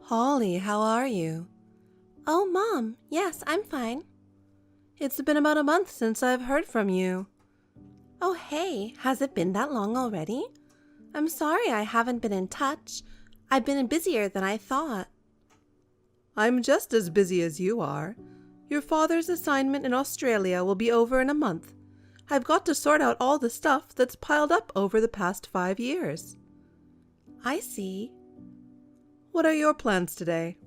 Holly, how are you? Oh, Mom, yes, I'm fine. It's been about a month since I've heard from you. Oh, hey, has it been that long already? I'm sorry I haven't been in touch. I've been busier than I thought. I'm just as busy as you are. Your father's assignment in Australia will be over in a month. I've got to sort out all the stuff that's piled up over the past 5 years. I see. What are your plans today?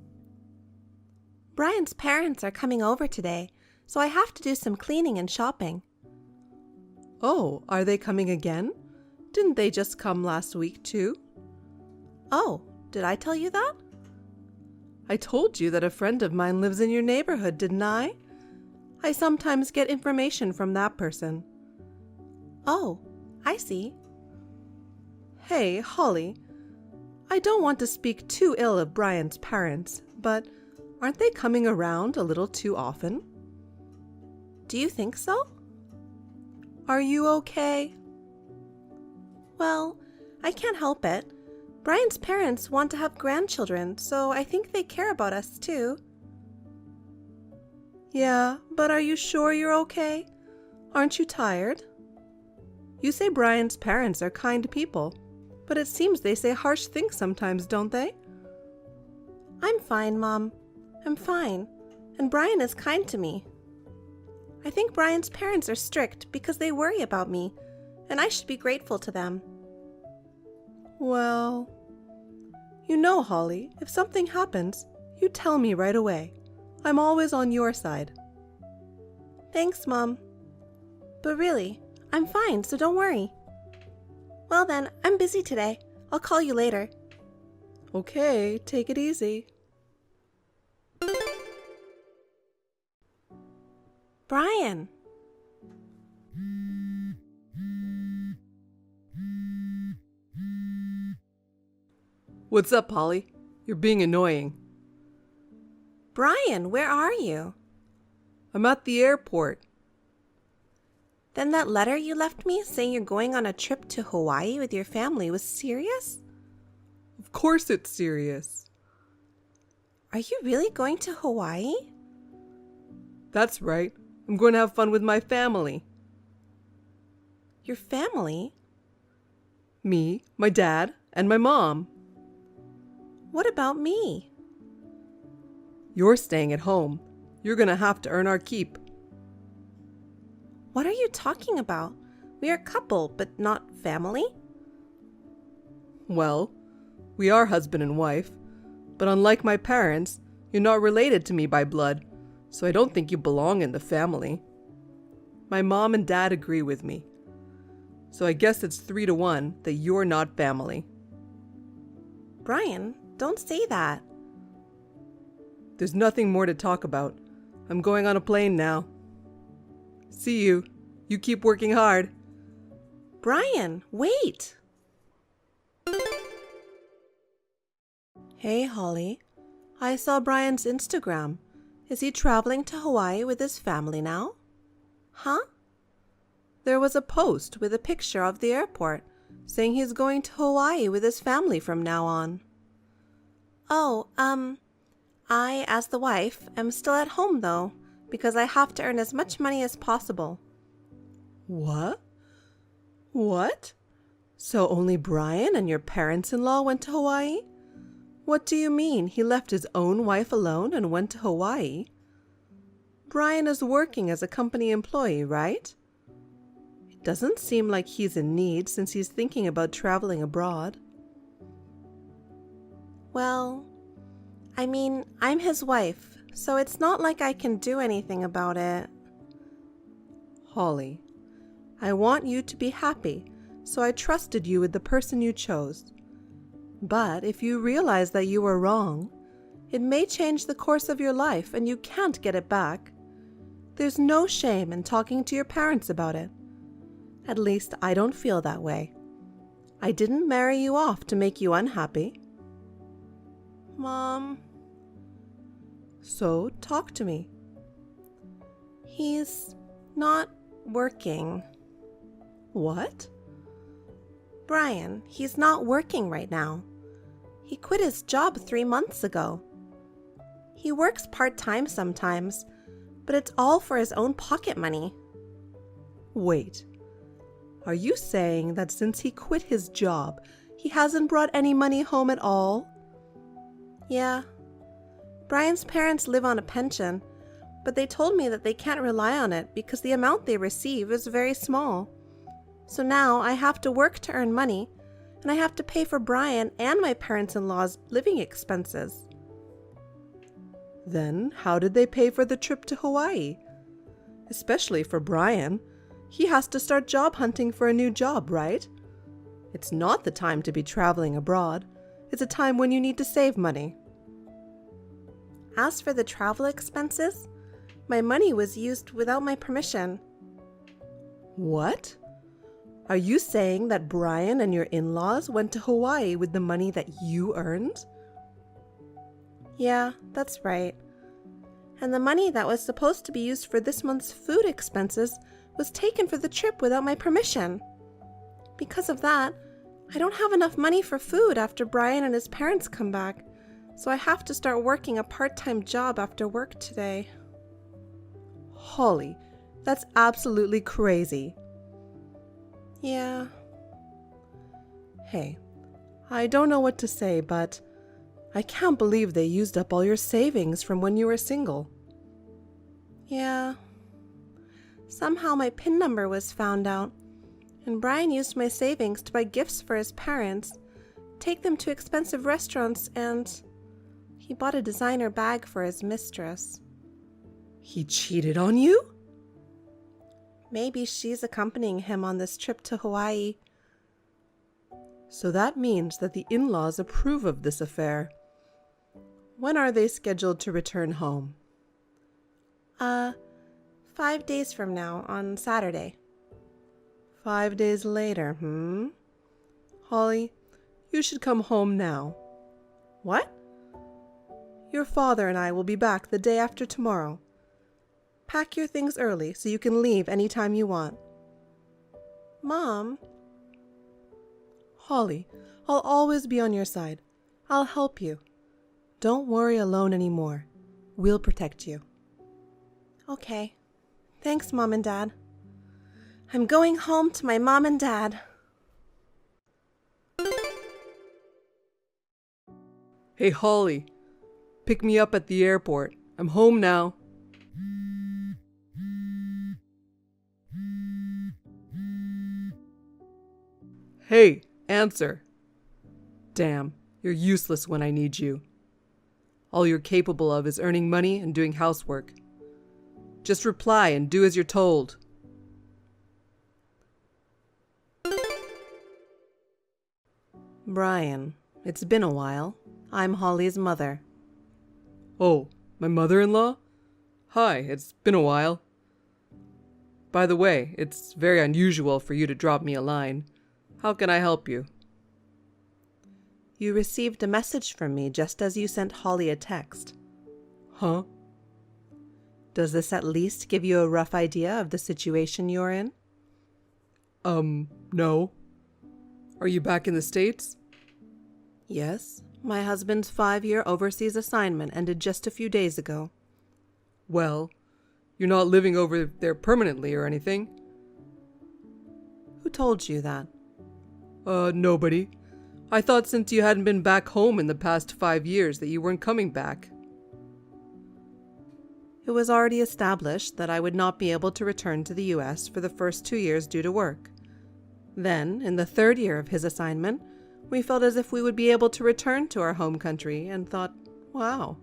Brian's parents are coming over today, so I have to do some cleaning and shopping. Oh, are they coming again? Didn't they just come last week too? Oh, did I tell you that? I told you that a friend of mine lives in your neighborhood, didn't I? I sometimes get information from that person. Oh, I see. Hey, Holly, I don't want to speak too ill of Brian's parents, but aren't they coming around a little too often? Do you think so? Are you okay? Well, I can't help it. Brian's parents want to have grandchildren, so I think they care about us too. Yeah, but are you sure you're okay? Aren't you tired? You say Brian's parents are kind people, but it seems they say harsh things sometimes, don't they? I'm fine, Mom. I'm fine. And Brian is kind to me. I think Brian's parents are strict because they worry about me, and I should be grateful to them. Well, you know, Holly, if something happens, you tell me right away. I'm always on your side. Thanks, Mom. But really, I'm fine, so don't worry. Well then, I'm busy today. I'll call you later. Okay, take it easy. Brian! What's up, Holly? You're being annoying. Brian, where are you? I'm at the airport. Then that letter you left me saying you're going on a trip to Hawaii with your family was serious? Of course it's serious. Are you really going to Hawaii? That's right. I'm going to have fun with my family. Your family? Me, my dad, and my mom. What about me? You're staying at home. You're going to have to earn our keep. What are you talking about? We are a couple, but not family? Well, we are husband and wife, but unlike my parents, you're not related to me by blood, so I don't think you belong in the family. My mom and dad agree with me, so I guess it's 3-1 that you're not family. Brian, don't say that. There's nothing more to talk about. I'm going on a plane now. See you. You keep working hard. Brian, wait! Hey, Holly. I saw Brian's Instagram. Is he traveling to Hawaii with his family now? Huh? There was a post with a picture of the airport saying he's going to Hawaii with his family from now on. Oh, I, as the wife, am still at home though, because I have to earn as much money as possible. What? What? So only Brian and your parents-in-law went to Hawaii? What do you mean he left his own wife alone and went to Hawaii? Brian is working as a company employee, right? It doesn't seem like he's in need since he's thinking about traveling abroad. Well, I mean, I'm his wife, so it's not like I can do anything about it. Holly, I want you to be happy, so I trusted you with the person you chose. But if you realize that you were wrong, it may change the course of your life and you can't get it back. There's no shame in talking to your parents about it. At least I don't feel that way. I didn't marry you off to make you unhappy. Mom. So talk to me. He's not working. What? Brian, he's not working right now. He quit his job 3 months ago. He works part-time sometimes, but it's all for his own pocket money. Wait, are you saying that since he quit his job, he hasn't brought any money home at all? Yeah. Brian's parents live on a pension, but they told me that they can't rely on it because the amount they receive is very small. So now I have to work to earn money, and I have to pay for Brian and my parents-in-law's living expenses. Then how did they pay for the trip to Hawaii? Especially for Brian. He has to start job hunting for a new job, right? It's not the time to be traveling abroad. It's a time when you need to save money. As for the travel expenses, my money was used without my permission. What? Are you saying that Brian and your in-laws went to Hawaii with the money that you earned? Yeah, that's right. And the money that was supposed to be used for this month's food expenses was taken for the trip without my permission. Because of that, I don't have enough money for food after Brian and his parents come back, so I have to start working a part-time job after work today. Holly, that's absolutely crazy. Yeah. Hey, I don't know what to say, but I can't believe they used up all your savings from when you were single. Yeah. Somehow my PIN number was found out, and Brian used my savings to buy gifts for his parents, take them to expensive restaurants, and he bought a designer bag for his mistress. He cheated on you? Maybe she's accompanying him on this trip to Hawaii. So that means that the in-laws approve of this affair. When are they scheduled to return home? 5 days from now, on Saturday. 5 days later, Holly, you should come home now. What? Your father and I will be back the day after tomorrow. Pack your things early so you can leave anytime you want. Mom? Holly, I'll always be on your side. I'll help you. Don't worry alone anymore. We'll protect you. Okay. Thanks, Mom and Dad. I'm going home to my mom and dad. Hey, Holly. Pick me up at the airport. I'm home now. Hey, answer. Damn, you're useless when I need you. All you're capable of is earning money and doing housework. Just reply and do as you're told. Brian, it's been a while. I'm Holly's mother. Oh, my mother-in-law? Hi, it's been a while. By the way, it's very unusual for you to drop me a line. How can I help you? You received a message from me just as you sent Holly a text. Huh? Does this at least give you a rough idea of the situation you're in? No. Are you back in the States? Yes. My husband's 5-year overseas assignment ended just a few days ago. Well, you're not living over there permanently or anything? Who told you that? Nobody. I thought since you hadn't been back home in the past 5 years that you weren't coming back. It was already established that I would not be able to return to the U.S. for the first 2 years due to work. Then, in the 3rd year of his assignment, we felt as if we would be able to return to our home country and thought, wow.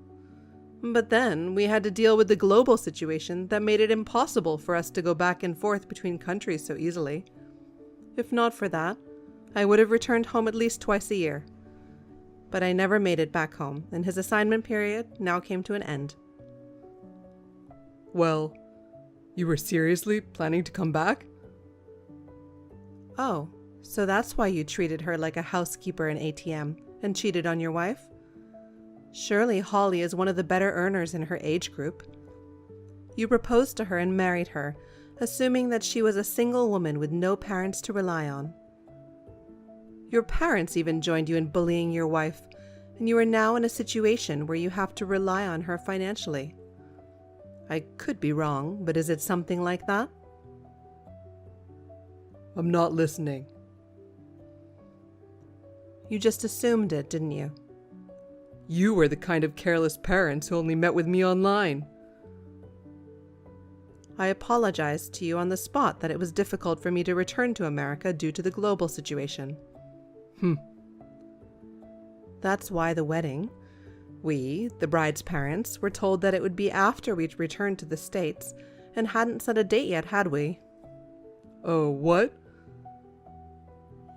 But then we had to deal with the global situation that made it impossible for us to go back and forth between countries so easily. If not for that, I would have returned home at least twice a year. But I never made it back home, and his assignment period now came to an end. Well, you were seriously planning to come back? Oh, so that's why you treated her like a housekeeper in ATM and cheated on your wife? Surely Holly is one of the better earners in her age group. You proposed to her and married her, assuming that she was a single woman with no parents to rely on. Your parents even joined you in bullying your wife, and you are now in a situation where you have to rely on her financially. I could be wrong, but is it something like that? I'm not listening. You just assumed it, didn't you? You were the kind of careless parents who only met with me online. I apologized to you on the spot that it was difficult for me to return to America due to the global situation. That's why the wedding, we, the bride's parents, were told that it would be after we'd returned to the States and hadn't set a date yet, had we? Oh, what?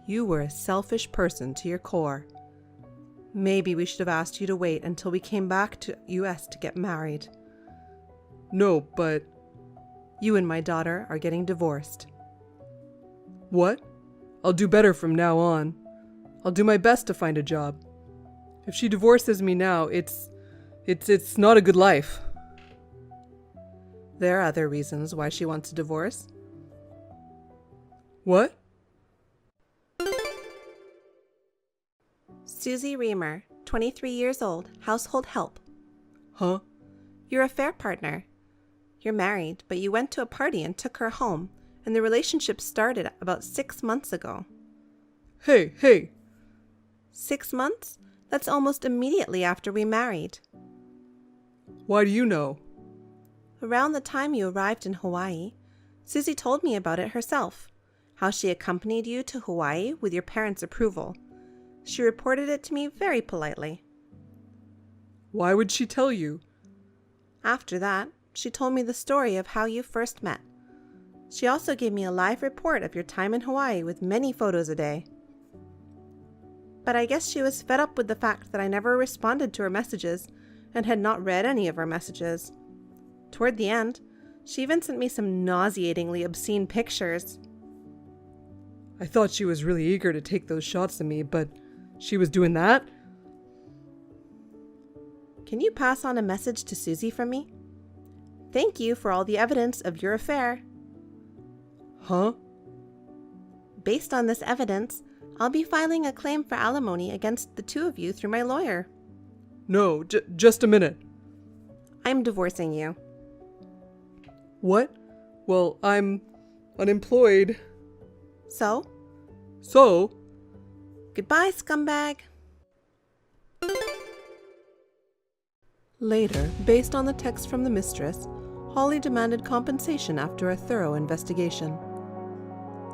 You were a selfish person to your core. Maybe we should have asked you to wait until we came back to US to get married. No, but... You and my daughter are getting divorced. What? I'll do better from now on. I'll do my best to find a job. If she divorces me now, it's not a good life. There are other reasons why she wants a divorce. What? Susie Reamer, 23 years old, household help. Huh? Your affair partner. You're married, but you went to a party and took her home, and the relationship started about 6 months ago. Hey! 6 months? That's almost immediately after we married. Why do you know? Around the time you arrived in Hawaii, Susie told me about it herself, how she accompanied you to Hawaii with your parents' approval. She reported it to me very politely. Why would she tell you? After that, she told me the story of how you first met. She also gave me a live report of your time in Hawaii with many photos a day. But I guess she was fed up with the fact that I never responded to her messages and had not read any of her messages. Toward the end, she even sent me some nauseatingly obscene pictures. I thought she was really eager to take those shots of me, but she was doing that? Can you pass on a message to Susie from me? Thank you for all the evidence of your affair. Huh? Based on this evidence, I'll be filing a claim for alimony against the two of you through my lawyer. No, just a minute. I'm divorcing you. What? Well, I'm unemployed. So? Goodbye, scumbag. Later, based on the text from the mistress, Holly demanded compensation after a thorough investigation.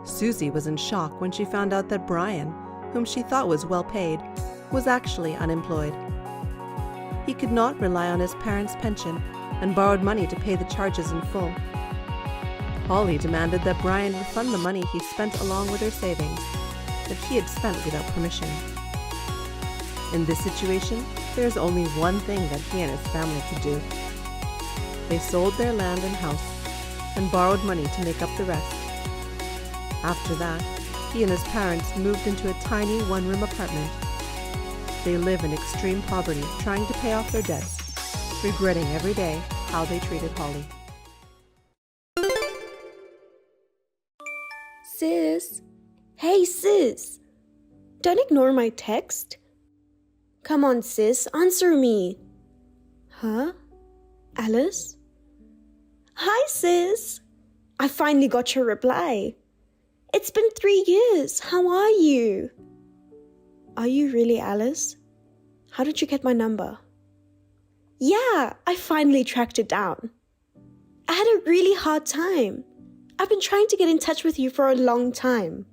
Susie was in shock when she found out that Brian, whom she thought was well paid, was actually unemployed. He could not rely on his parents' pension and borrowed money to pay the charges in full. Holly demanded that Brian refund the money he spent along with her savings, that he had spent without permission. In this situation, there is only one thing that he and his family could do. They sold their land and house and borrowed money to make up the rest. After that, he and his parents moved into a tiny one-room apartment. They live in extreme poverty, trying to pay off their debts, regretting every day how they treated Holly. Sis? Hey, sis! Don't ignore my text. Come on, sis, answer me. Huh? Alice? Hi, sis! I finally got your reply. It's been 3 years. How are you? Are you really Alice? How did you get my number? Yeah, I finally tracked it down. I had a really hard time. I've been trying to get in touch with you for a long time.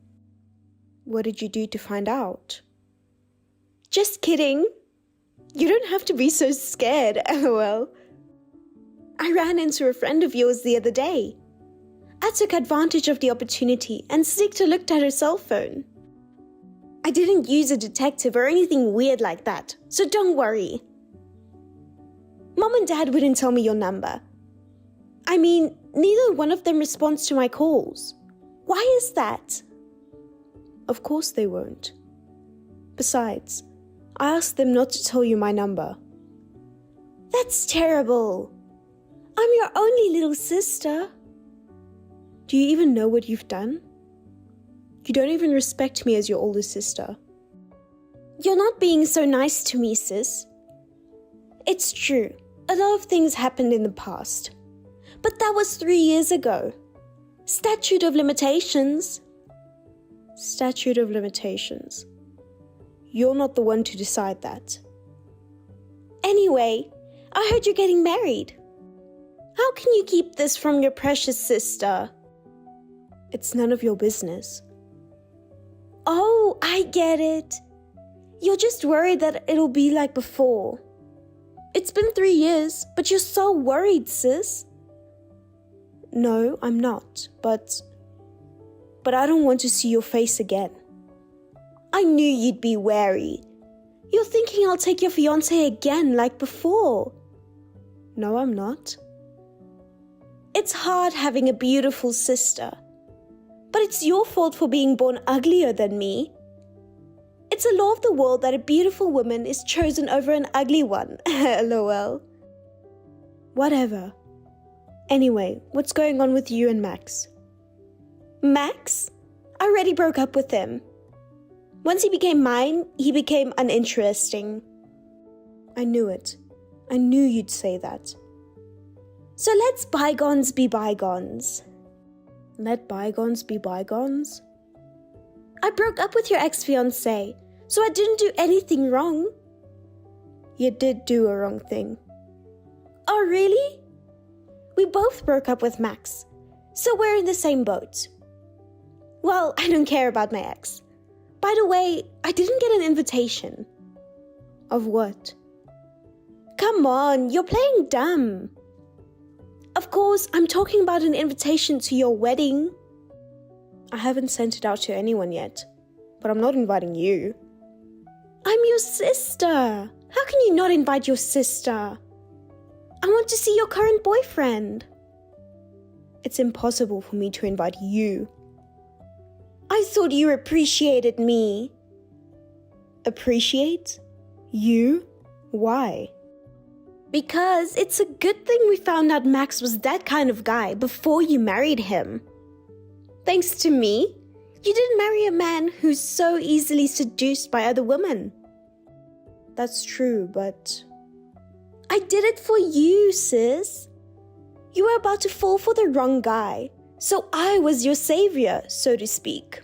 What did you do to find out? Just kidding. You don't have to be so scared, LOL. I ran into a friend of yours the other day. I took advantage of the opportunity and sneaked a look at her cell phone. I didn't use a detective or anything weird like that, so don't worry. Mom and Dad wouldn't tell me your number. I mean, neither one of them responds to my calls. Why is that? Of course they won't. Besides, I asked them not to tell you my number. That's terrible. I'm your only little sister. Do you even know what you've done? You don't even respect me as your older sister. You're not being so nice to me, sis. It's true, a lot of things happened in the past. But that was 3 years ago. Statute of limitations. Statute of limitations. You're not the one to decide that. Anyway, I heard you're getting married. How can you keep this from your precious sister? It's none of your business. Oh, I get it. You're just worried that it'll be like before. It's been 3 years, but you're so worried, sis. No, I'm not, but I don't want to see your face again. I knew you'd be wary. You're thinking I'll take your fiancé again like before. No, I'm not. It's hard having a beautiful sister, but it's your fault for being born uglier than me. It's a law of the world that a beautiful woman is chosen over an ugly one. LOL. Whatever. Anyway, what's going on with you and Max? Max? I already broke up with him. Once he became mine, he became uninteresting. I knew it. I knew you'd say that. So let's bygones be bygones. Let bygones be bygones? I broke up with your ex-fiancé, so I didn't do anything wrong. You did do a wrong thing. Oh, really? We both broke up with Max, so we're in the same boat. Well, I don't care about my ex. By the way, I didn't get an invitation. Of what? Come on, you're playing dumb. Of course, I'm talking about an invitation to your wedding. I haven't sent it out to anyone yet, but I'm not inviting you. I'm your sister. How can you not invite your sister? I want to see your current boyfriend. It's impossible for me to invite you. I thought you appreciated me. Appreciate? You? Why? Because it's a good thing we found out Max was that kind of guy before you married him. Thanks to me, you didn't marry a man who's so easily seduced by other women. That's true, but I did it for you, sis. You were about to fall for the wrong guy, so I was your savior, so to speak.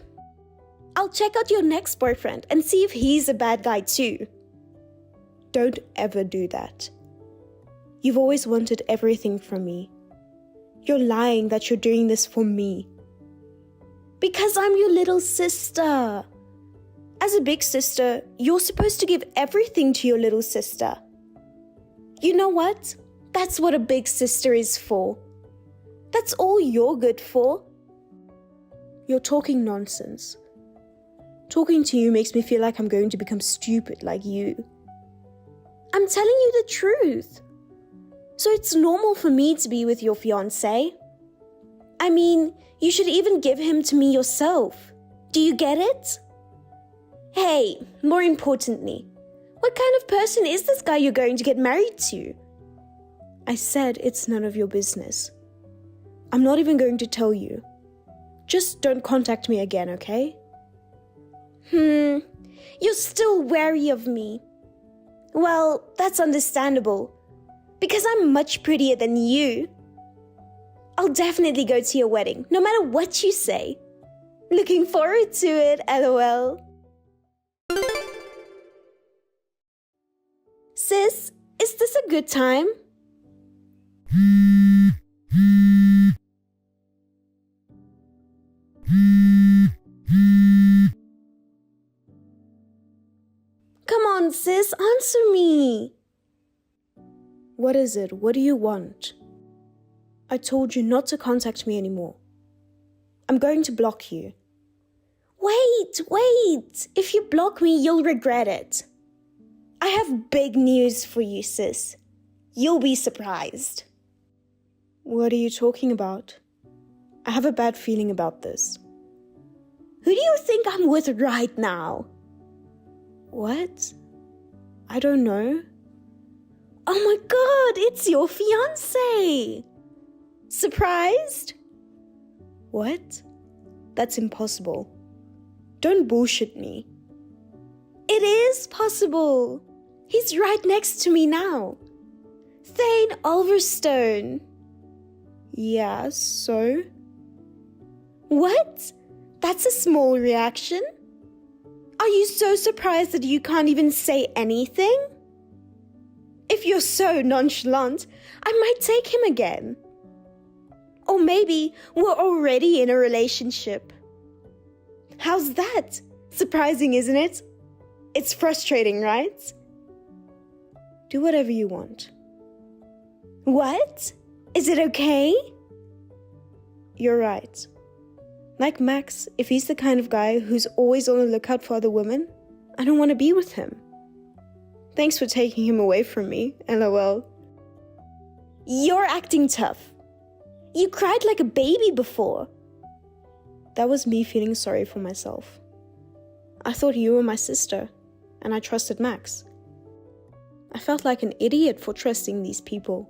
I'll check out your next boyfriend and see if he's a bad guy too. Don't ever do that. You've always wanted everything from me. You're lying that you're doing this for me. Because I'm your little sister. As a big sister, you're supposed to give everything to your little sister. You know what? That's what a big sister is for. That's all you're good for. You're talking nonsense. Talking to you makes me feel like I'm going to become stupid like you. I'm telling you the truth. So it's normal for me to be with your fiancé. I mean, you should even give him to me yourself. Do you get it? Hey, more importantly, what kind of person is this guy you're going to get married to? I said it's none of your business. I'm not even going to tell you. Just don't contact me again, okay? You're still wary of me. Well, that's understandable. Because I'm much prettier than you. I'll definitely go to your wedding, no matter what you say. Looking forward to it, LOL. Sis, is this a good time? Come on, sis, answer me. What is it? What do you want? I told you not to contact me anymore. I'm going to block you. Wait. If you block me, you'll regret it. I have big news for you, sis. You'll be surprised. What are you talking about? I have a bad feeling about this. Who do you think I'm with right now? What? I don't know. Oh my god, it's your fiancé! Surprised? What? That's impossible. Don't bullshit me. It is possible. He's right next to me now. Thane Ulverstone. Yeah, so? What? That's a small reaction? Are you so surprised that you can't even say anything? If you're so nonchalant, I might take him again. Or maybe we're already in a relationship. How's that? Surprising, isn't it? It's frustrating, right? Do whatever you want. What? Is it okay? You're right. Like Max, if he's the kind of guy who's always on the lookout for other women, I don't want to be with him. Thanks for taking him away from me, LOL. You're acting tough. You cried like a baby before. That was me feeling sorry for myself. I thought you were my sister, and I trusted Max. I felt like an idiot for trusting these people.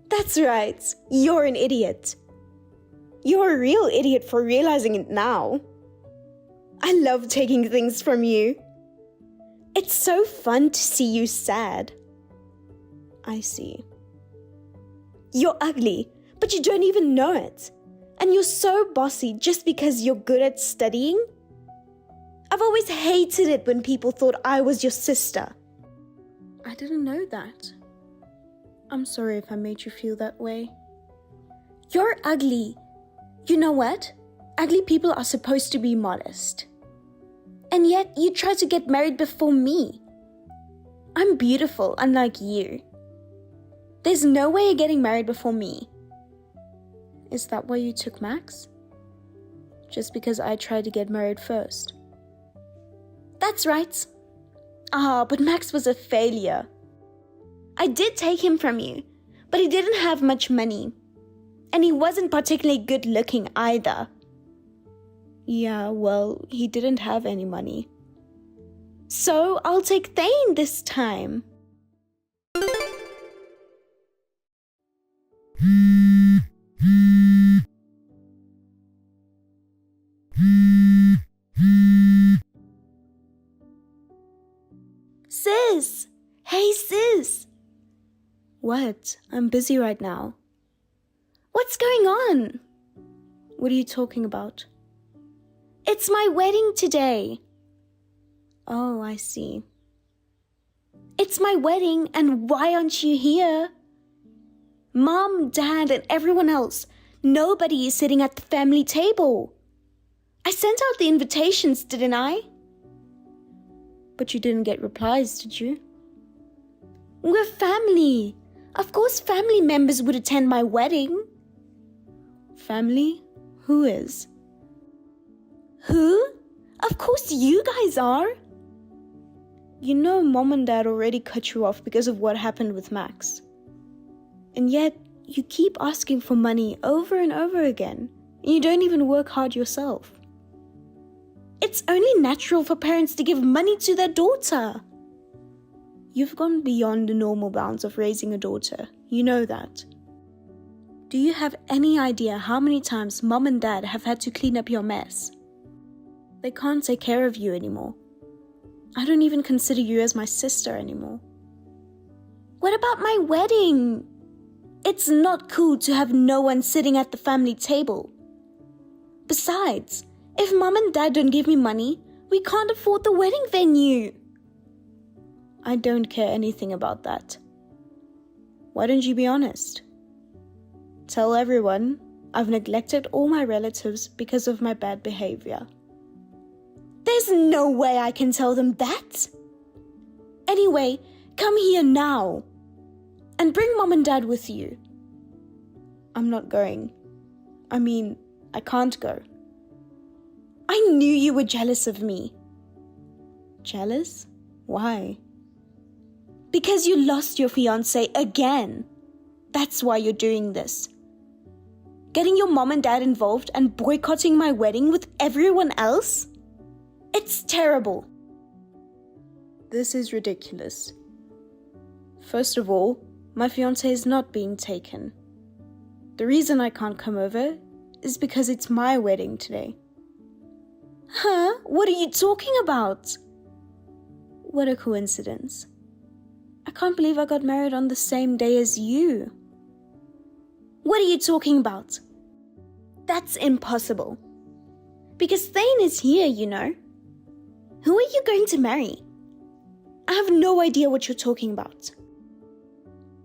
That's right, you're an idiot. You're a real idiot for realizing it now. I love taking things from you. It's so fun to see you sad. I see. You're ugly, but you don't even know it. And you're so bossy just because you're good at studying. I've always hated it when people thought I was your sister. I didn't know that. I'm sorry if I made you feel that way. You're ugly. You know what? Ugly people are supposed to be modest. And yet you try to get married before me. I'm beautiful, unlike you. There's no way you're getting married before me. Is that why you took Max? Just because I tried to get married first? That's right. But Max was a failure. I did take him from you, but he didn't have much money. And he wasn't particularly good looking either. Yeah, well, he didn't have any money. So I'll take Thane this time. Sis! Hey, sis! What? I'm busy right now. What's going on? What are you talking about? It's my wedding today. Oh, I see. It's my wedding, and why aren't you here? Mom, Dad, and everyone else, nobody is sitting at the family table. I sent out the invitations, didn't I? But you didn't get replies, did you? We're family. Of course family members would attend my wedding. Family? Who is? Who? Of course you guys are. You know Mom and Dad already cut you off because of what happened with Max. And yet you keep asking for money over and over again. And you don't even work hard yourself. It's only natural for parents to give money to their daughter. You've gone beyond the normal bounds of raising a daughter. You know that. Do you have any idea how many times Mom and Dad have had to clean up your mess? They can't take care of you anymore. I don't even consider you as my sister anymore. What about my wedding? It's not cool to have no one sitting at the family table. Besides, if Mom and Dad don't give me money, we can't afford the wedding venue. I don't care anything about that. Why don't you be honest? Tell everyone I've neglected all my relatives because of my bad behavior. There's no way I can tell them that. Anyway, come here now. And bring Mom and Dad with you. I'm not going. I can't go. I knew you were jealous of me. Jealous? Why? Because you lost your fiancé again. That's why you're doing this. Getting your mom and dad involved and boycotting my wedding with everyone else? It's terrible. This is ridiculous. First of all, my fiancé is not being taken. The reason I can't come over is because it's my wedding today. Huh? What are you talking about? What a coincidence. I can't believe I got married on the same day as you. What are you talking about? That's impossible. Because Thane is here, you know. Who are you going to marry? I have no idea what you're talking about.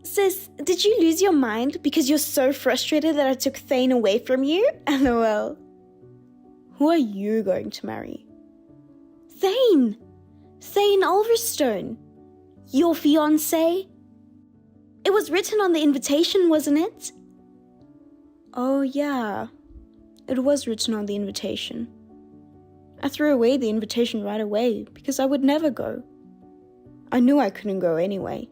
Sis, did you lose your mind because you're so frustrated that I took Thane away from you? LOL. Who are you going to marry? Thane Ulverstone. Your fiancé? It was written on the invitation, wasn't it? Oh yeah, it was written on the invitation. I threw away the invitation right away because I would never go. I knew I couldn't go anyway.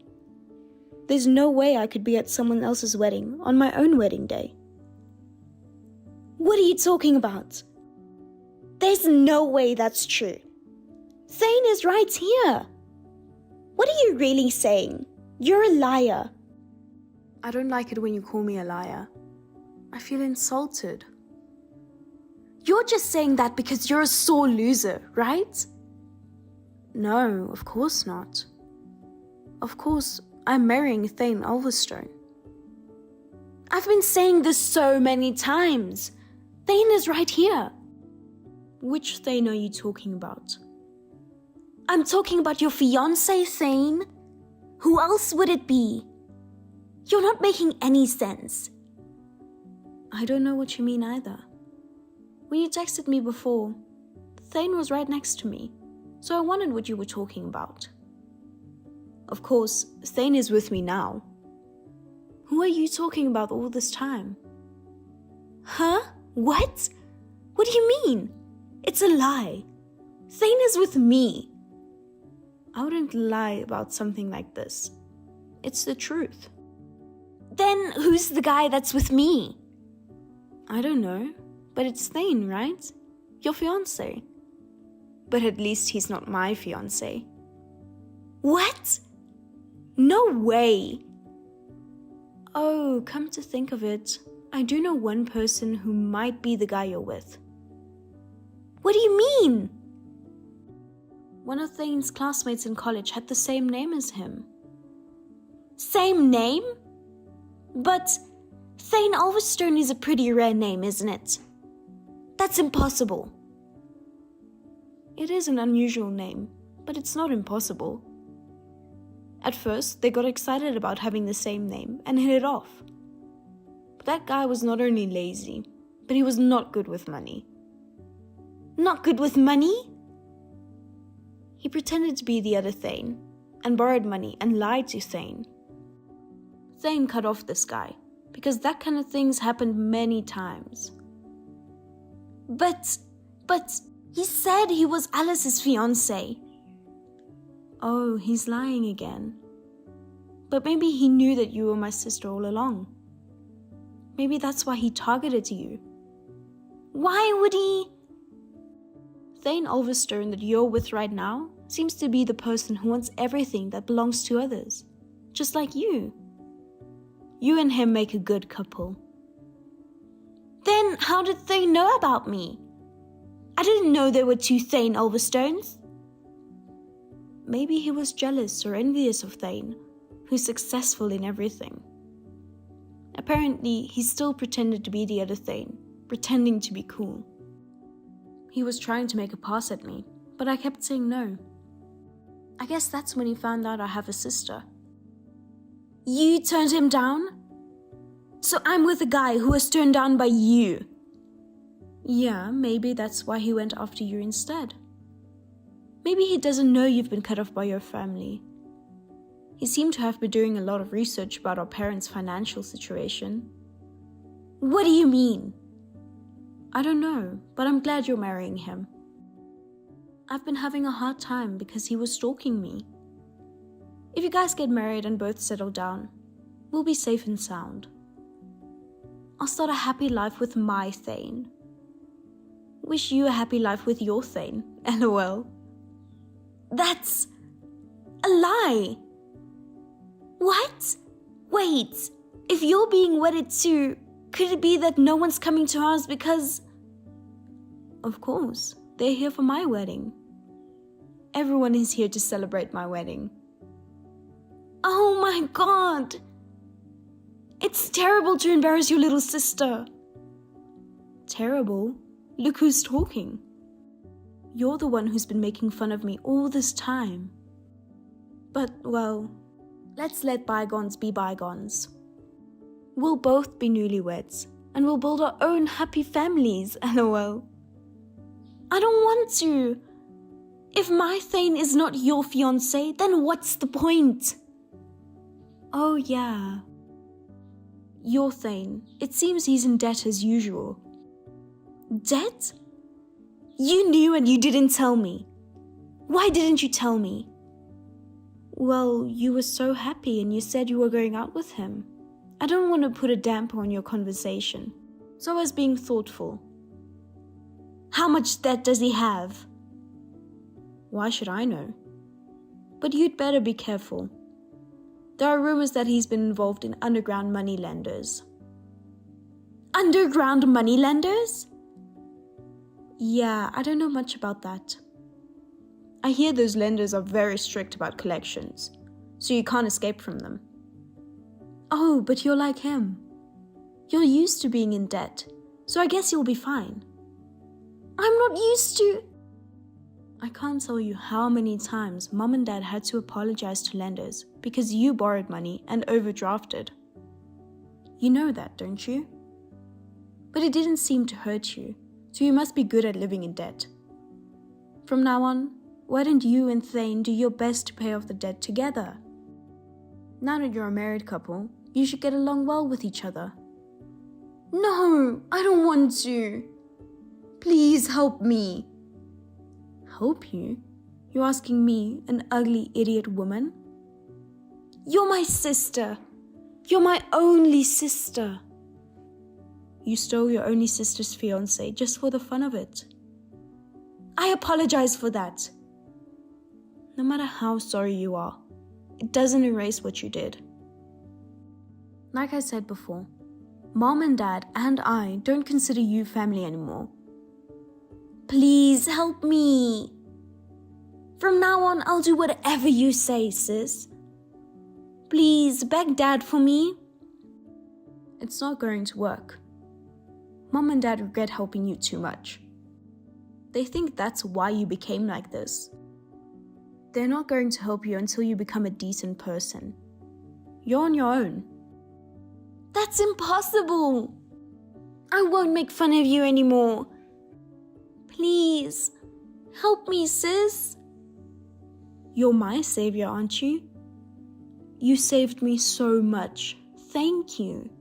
There's no way I could be at someone else's wedding on my own wedding day. What are you talking about? There's no way that's true. Thane is right here. What are you really saying? You're a liar. I don't like it when you call me a liar. I feel insulted. You're just saying that because you're a sore loser, right? No, of course not. Of course, I'm marrying Thane Ulverstone. I've been saying this so many times. Thane is right here. Which Thane are you talking about? I'm talking about your fiancé, Thane. Who else would it be? You're not making any sense. I don't know what you mean either. When you texted me before, Thane was right next to me, so I wondered what you were talking about. Of course, Thane is with me now. Who are you talking about all this time? Huh? What? What do you mean? It's a lie. Thane is with me. I wouldn't lie about something like this. It's the truth. Then who's the guy that's with me? I don't know, but it's Thane, right? Your fiancé. But at least he's not my fiancé. What? No way. Oh, come to think of it, I do know one person who might be the guy you're with. What do you mean? One of Thane's classmates in college had the same name as him. Same name? But Thane Ulverstone is a pretty rare name, isn't it? That's impossible. It is an unusual name, but it's not impossible. At first, they got excited about having the same name and hit it off. But that guy was not only lazy, but he was not good with money. Not good with money? He pretended to be the other Thane and borrowed money and lied to Thane. Thane cut off this guy because that kind of thing's happened many times. But he said he was Alice's fiancé. Oh, he's lying again. But maybe he knew that you were my sister all along. Maybe that's why he targeted you. Why would he? Thane Ulverstone that you're with right now seems to be the person who wants everything that belongs to others, just like you. You and him make a good couple. Then how did Thane know about me? I didn't know there were two Thane Ulverstones. Maybe he was jealous or envious of Thane, who's successful in everything. Apparently, he still pretended to be the other Thane, pretending to be cool. He was trying to make a pass at me, but I kept saying no. I guess that's when he found out I have a sister. You turned him down? So I'm with a guy who was turned down by you. Yeah, maybe that's why he went after you instead. Maybe he doesn't know you've been cut off by your family. He seemed to have been doing a lot of research about our parents' financial situation. What do you mean? I don't know, but I'm glad you're marrying him. I've been having a hard time because he was stalking me. If you guys get married and both settle down, we'll be safe and sound. I'll start a happy life with my Thane. Wish you a happy life with your Thane, LOL. That's a lie. What? Wait, if you're being wedded too, could it be that no one's coming to ours because... Of course, they're here for my wedding. everyone is here to celebrate my wedding. Oh my God! It's terrible to embarrass your little sister. Terrible? Look who's talking. You're the one who's been making fun of me all this time. But, well, let's let bygones be bygones. We'll both be newlyweds, and we'll build our own happy families, lol. I don't want to. If my Thane is not your fiancé, then what's the point? Oh yeah. Your Thane, it seems he's in debt as usual. Debt? You knew and you didn't tell me. Why didn't you tell me? Well, you were so happy and you said you were going out with him. I don't want to put a damper on your conversation, so I was being thoughtful. How much debt does he have? Why should I know? But you'd better be careful. There are rumors that he's been involved in underground moneylenders. Underground moneylenders? Yeah, I don't know much about that. I hear those lenders are very strict about collections, so you can't escape from them. Oh, but you're like him. You're used to being in debt, so I guess you'll be fine. I'm not used to... I can't tell you how many times Mom and Dad had to apologize to lenders because you borrowed money and overdrafted. You know that, don't you? But it didn't seem to hurt you, so you must be good at living in debt. From now on, why don't you and Thane do your best to pay off the debt together? Now that you're a married couple, you should get along well with each other. No, I don't want to. Please help me. Help you? You're asking me, an ugly idiot woman? You're my sister. You're my only sister. You stole your only sister's fiancé just for the fun of it. I apologize for that. No matter how sorry you are, it doesn't erase what you did. Like I said before, Mom and Dad and I don't consider you family anymore. Please help me. From now on, I'll do whatever you say, sis. Please beg Dad for me. It's not going to work. Mom and Dad regret helping you too much. They think that's why you became like this. They're not going to help you until you become a decent person. You're on your own. That's impossible. I won't make fun of you anymore. Please, help me, sis. You're my savior, aren't you? You saved me so much. Thank you.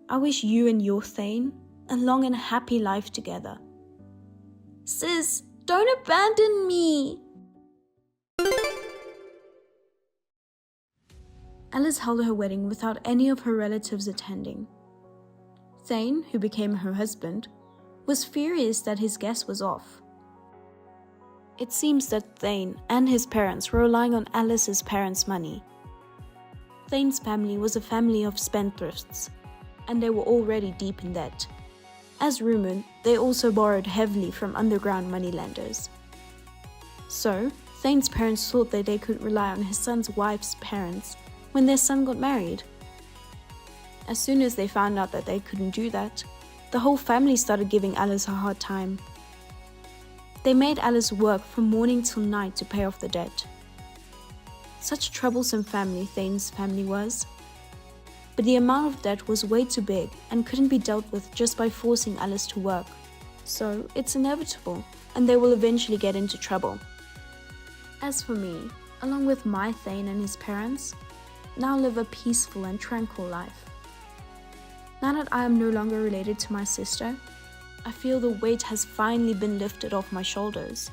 I wish you and your Thane a long and happy life together. Sis, don't abandon me. Alice held her wedding without any of her relatives attending. Thane, who became her husband, was furious that his guest was off. It seems that Thane and his parents were relying on Alice's parents' money. Thane's family was a family of spendthrifts, and they were already deep in debt. As rumored, they also borrowed heavily from underground moneylenders. So, Thane's parents thought that they could rely on his son's wife's parents when their son got married. As soon as they found out that they couldn't do that, the whole family started giving Alice a hard time. They made Alice work from morning till night to pay off the debt. Such a troublesome family Thane's family was. But the amount of debt was way too big and couldn't be dealt with just by forcing Alice to work. So it's inevitable, and they will eventually get into trouble. As for me, along with my Thane and his parents, now live a peaceful and tranquil life. Now that I am no longer related to my sister, I feel the weight has finally been lifted off my shoulders.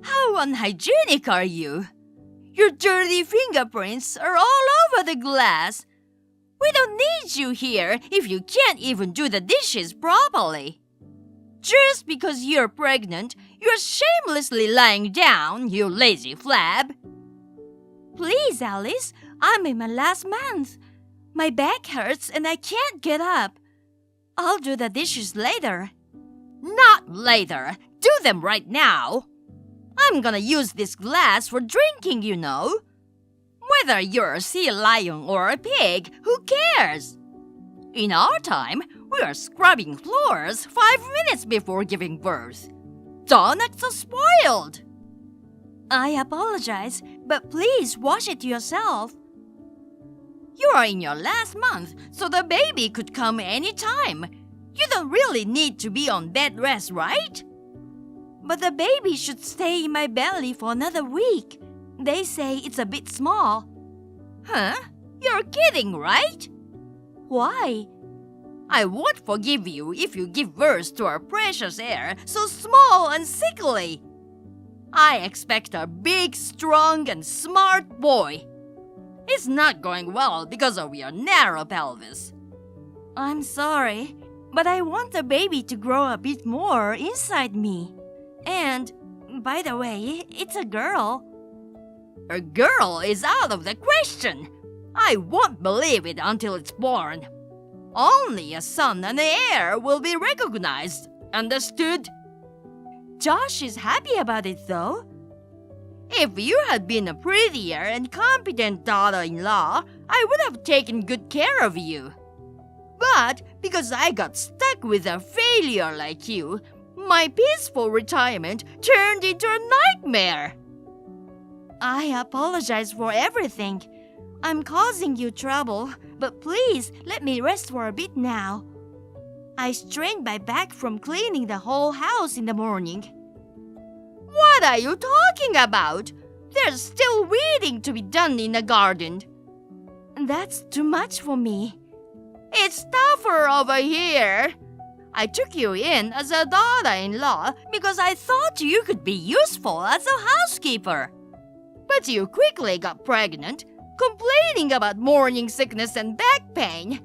How unhygienic are you? Your dirty fingerprints are all over the glass. We don't need you here if you can't even do the dishes properly. Just because you're pregnant, you're shamelessly lying down, you lazy flab. Please, Alice, I'm in my last month. My back hurts and I can't get up. I'll do the dishes later. Not later. Do them right now. I'm gonna use this glass for drinking, you know. Whether you're a sea lion or a pig, who cares? In our time, we are scrubbing floors 5 minutes before giving birth. Don't act so spoiled. I apologize, but please wash it yourself. You are in your last month, so the baby could come anytime. You don't really need to be on bed rest, right? But the baby should stay in my belly for another week. They say it's a bit small. Huh? You're kidding, right? Why? I won't forgive you if you give birth to our precious heir so small and sickly. I expect a big, strong, and smart boy. It's not going well because of your narrow pelvis. I'm sorry, but I want the baby to grow a bit more inside me. And, by the way, it's a girl. A girl is out of the question. I won't believe it until it's born. Only a son and an heir will be recognized. Understood? Josh is happy about it, though. If you had been a prettier and competent daughter-in-law, I would have taken good care of you. But because I got stuck with a failure like you, my peaceful retirement turned into a nightmare. I apologize for everything. I'm causing you trouble, but please let me rest for a bit now. I strained my back from cleaning the whole house in the morning. What are you talking about? There's still weeding to be done in the garden. That's too much for me. It's tougher over here. I took you in as a daughter-in-law because I thought you could be useful as a housekeeper. But you quickly got pregnant, complaining about morning sickness and back pain.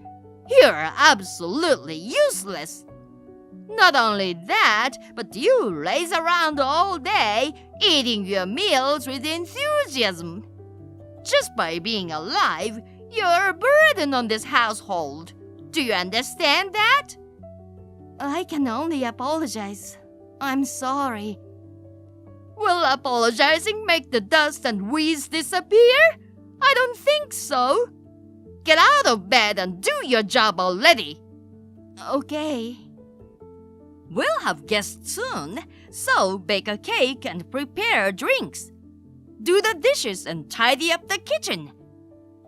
You're absolutely useless. Not only that, but you laze around all day, eating your meals with enthusiasm. Just by being alive, you're a burden on this household. Do you understand that? I can only apologize. I'm sorry. Will apologizing make the dust and wheeze disappear? I don't think so. Get out of bed and do your job already. Okay. We'll have guests soon, so bake a cake and prepare drinks. Do the dishes and tidy up the kitchen.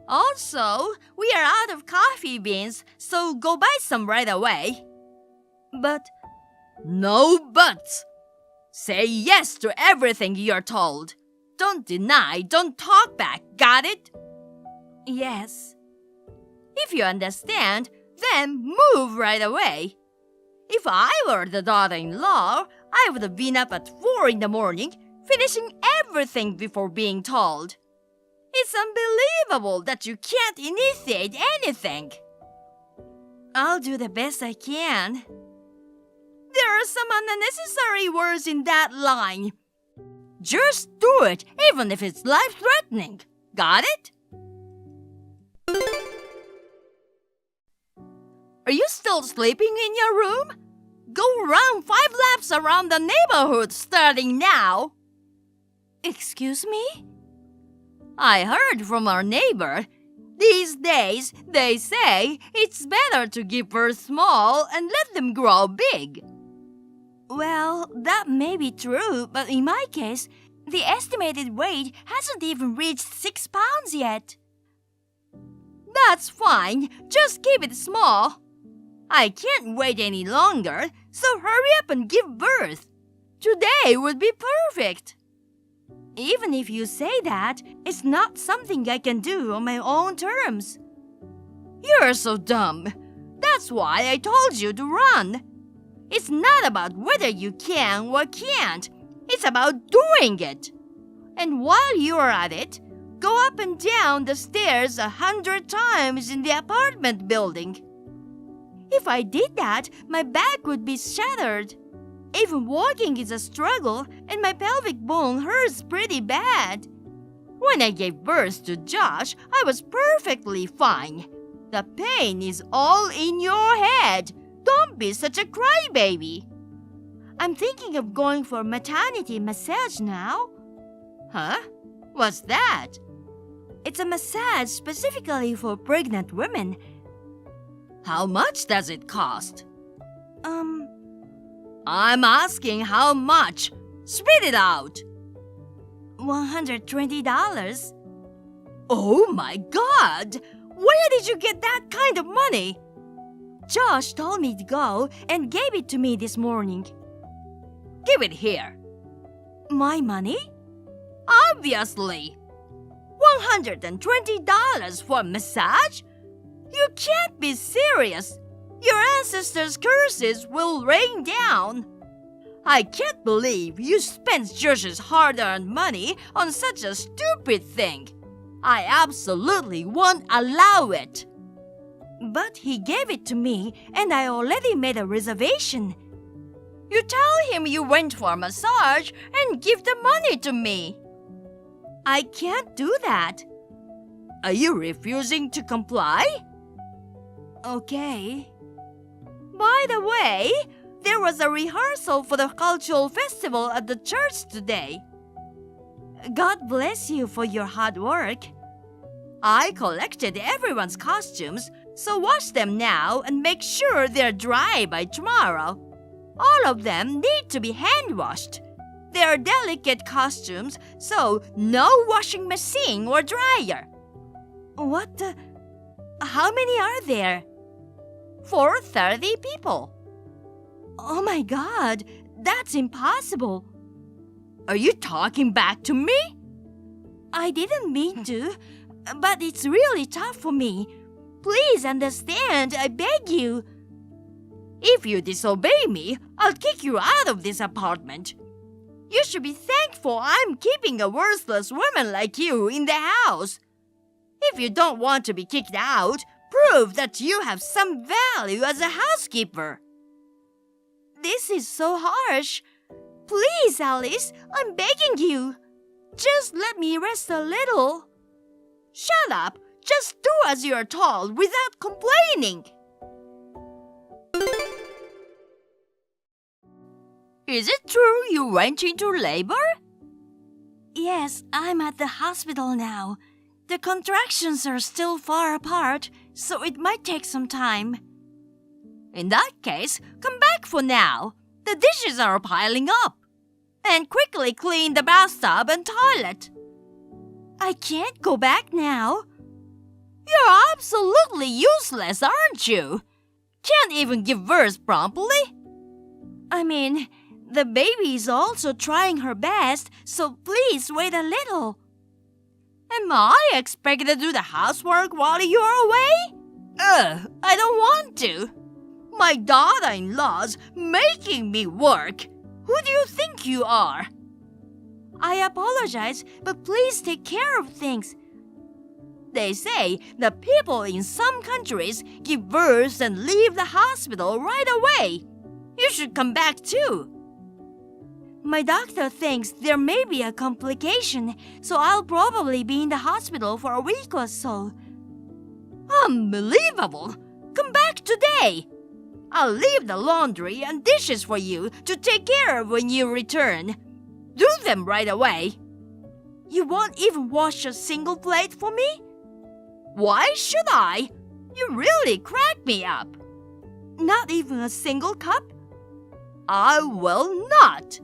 Also, we are out of coffee beans, so go buy some right away. But... No buts! Say yes to everything you're told. Don't deny, don't talk back, got it? Yes. If you understand, then move right away. If I were the daughter-in-law, I would have been up at 4 in the morning, finishing everything before being told. It's unbelievable that you can't initiate anything. I'll do the best I can. There are some unnecessary words in that line. Just do it, even if it's life-threatening. Got it? Are you still sleeping in your room? Go round 5 laps around the neighborhood starting now. Excuse me? I heard from our neighbor. These days, they say it's better to give birth small and let them grow big. Well, that may be true, but in my case, the estimated weight hasn't even reached 6 pounds yet. That's fine. Just keep it small. I can't wait any longer, so hurry up and give birth. Today would be perfect. Even if you say that, it's not something I can do on my own terms. You're so dumb. That's why I told you to run. It's not about whether you can or can't. It's about doing it. And while you're at it, go up and down the stairs 100 times in the apartment building. If I did that, my back would be shattered. Even walking is a struggle, and my pelvic bone hurts pretty bad. When I gave birth to Josh, I was perfectly fine. The pain is all in your head. Don't be such a crybaby. I'm thinking of going for maternity massage now. Huh? What's that? It's a massage specifically for pregnant women. How much does it cost? I'm asking how much. Spit it out. $120. Oh my God! Where did you get that kind of money? Josh told me to go and gave it to me this morning. Give it here. My money? Obviously. $120 for a massage? You can't be serious. Your ancestors' curses will rain down. I can't believe you spent Josh's hard-earned money on such a stupid thing. I absolutely won't allow it. But he gave it to me and I already made a reservation. You tell him you went for a massage and give the money to me. I can't do that. Are you refusing to comply? Okay. By the way, there was a rehearsal for the cultural festival at the church today. God bless you for your hard work. I collected everyone's costumes, so wash them now and make sure they're dry by tomorrow. All of them need to be hand washed. They're delicate costumes, so no washing machine or dryer. What the? How many are there? 430 people. Oh my God, that's impossible. Are you talking back to me? I didn't mean to, but it's really tough for me. Please understand, I beg you. If you disobey me, I'll kick you out of this apartment. You should be thankful I'm keeping a worthless woman like you in the house. If you don't want to be kicked out, prove that you have some value as a housekeeper. This is so harsh. Please, Alice, I'm begging you. Just let me rest a little. Shut up. Just do as you are told without complaining. Is it true you went into labor? Yes, I'm at the hospital now. The contractions are still far apart, so it might take some time. In that case, come back for now. The dishes are piling up. And quickly clean the bathtub and toilet. I can't go back now. You're absolutely useless, aren't you? Can't even give birth promptly? I mean, the baby is also trying her best, so please wait a little. Am I expected to do the housework while you're away? I don't want to. My daughter-in-law's making me work. Who do you think you are? I apologize, but please take care of things. They say that people in some countries give birth and leave the hospital right away. You should come back too. My doctor thinks there may be a complication, so I'll probably be in the hospital for a week or so. Unbelievable! Come back today! I'll leave the laundry and dishes for you to take care of when you return. Do them right away. You won't even wash a single plate for me? Why should I? You really crack me up. Not even a single cup? I will not.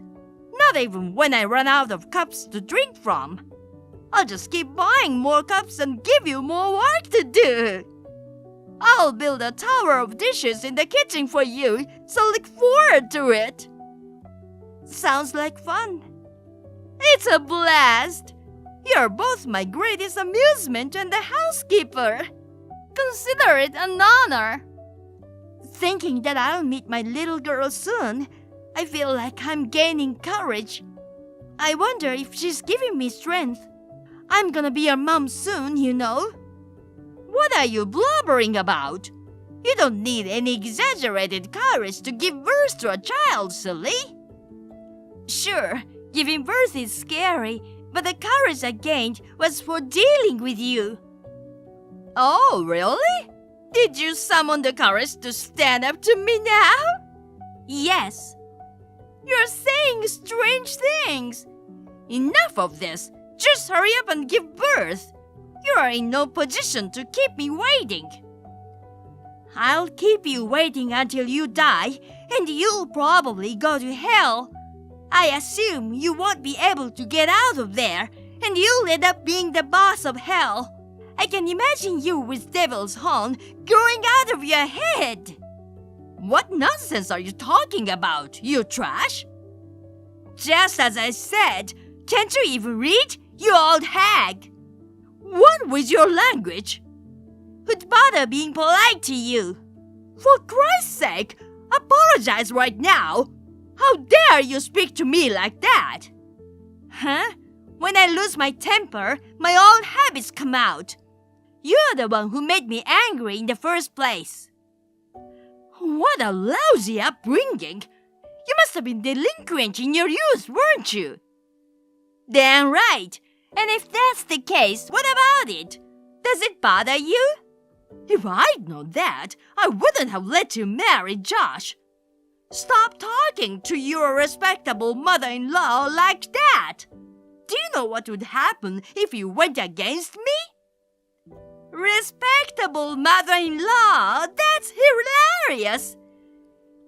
Not even when I run out of cups to drink from. I'll just keep buying more cups and give you more work to do. I'll build a tower of dishes in the kitchen for you, so look forward to it. Sounds like fun. It's a blast. You're both my greatest amusement and the housekeeper. Consider it an honor. Thinking that I'll meet my little girl soon, I feel like I'm gaining courage. I wonder if she's giving me strength. I'm gonna be your mom soon, you know. What are you blubbering about? You don't need any exaggerated courage to give birth to a child, silly. Sure, giving birth is scary, but the courage I gained was for dealing with you. Oh, really? Did you summon the courage to stand up to me now? Yes. You're saying strange things. Enough of this. Just hurry up and give birth. You are in no position to keep me waiting. I'll keep you waiting until you die, and you'll probably go to hell. I assume you won't be able to get out of there, and you'll end up being the boss of hell. I can imagine you with devil's horn growing out of your head. What nonsense are you talking about, you trash? Just as I said, can't you even read, you old hag? What with your language? Who'd bother being polite to you? For Christ's sake, apologize right now. How dare you speak to me like that? Huh? When I lose my temper, my old habits come out. You're the one who made me angry in the first place. What a lousy upbringing. You must have been delinquent in your youth, weren't you? Damn right. And if that's the case, what about it? Does it bother you? If I'd known that, I wouldn't have let you marry Josh. Stop talking to your respectable mother-in-law like that. Do you know what would happen if you went against me? Respectable mother-in-law? That's hilarious.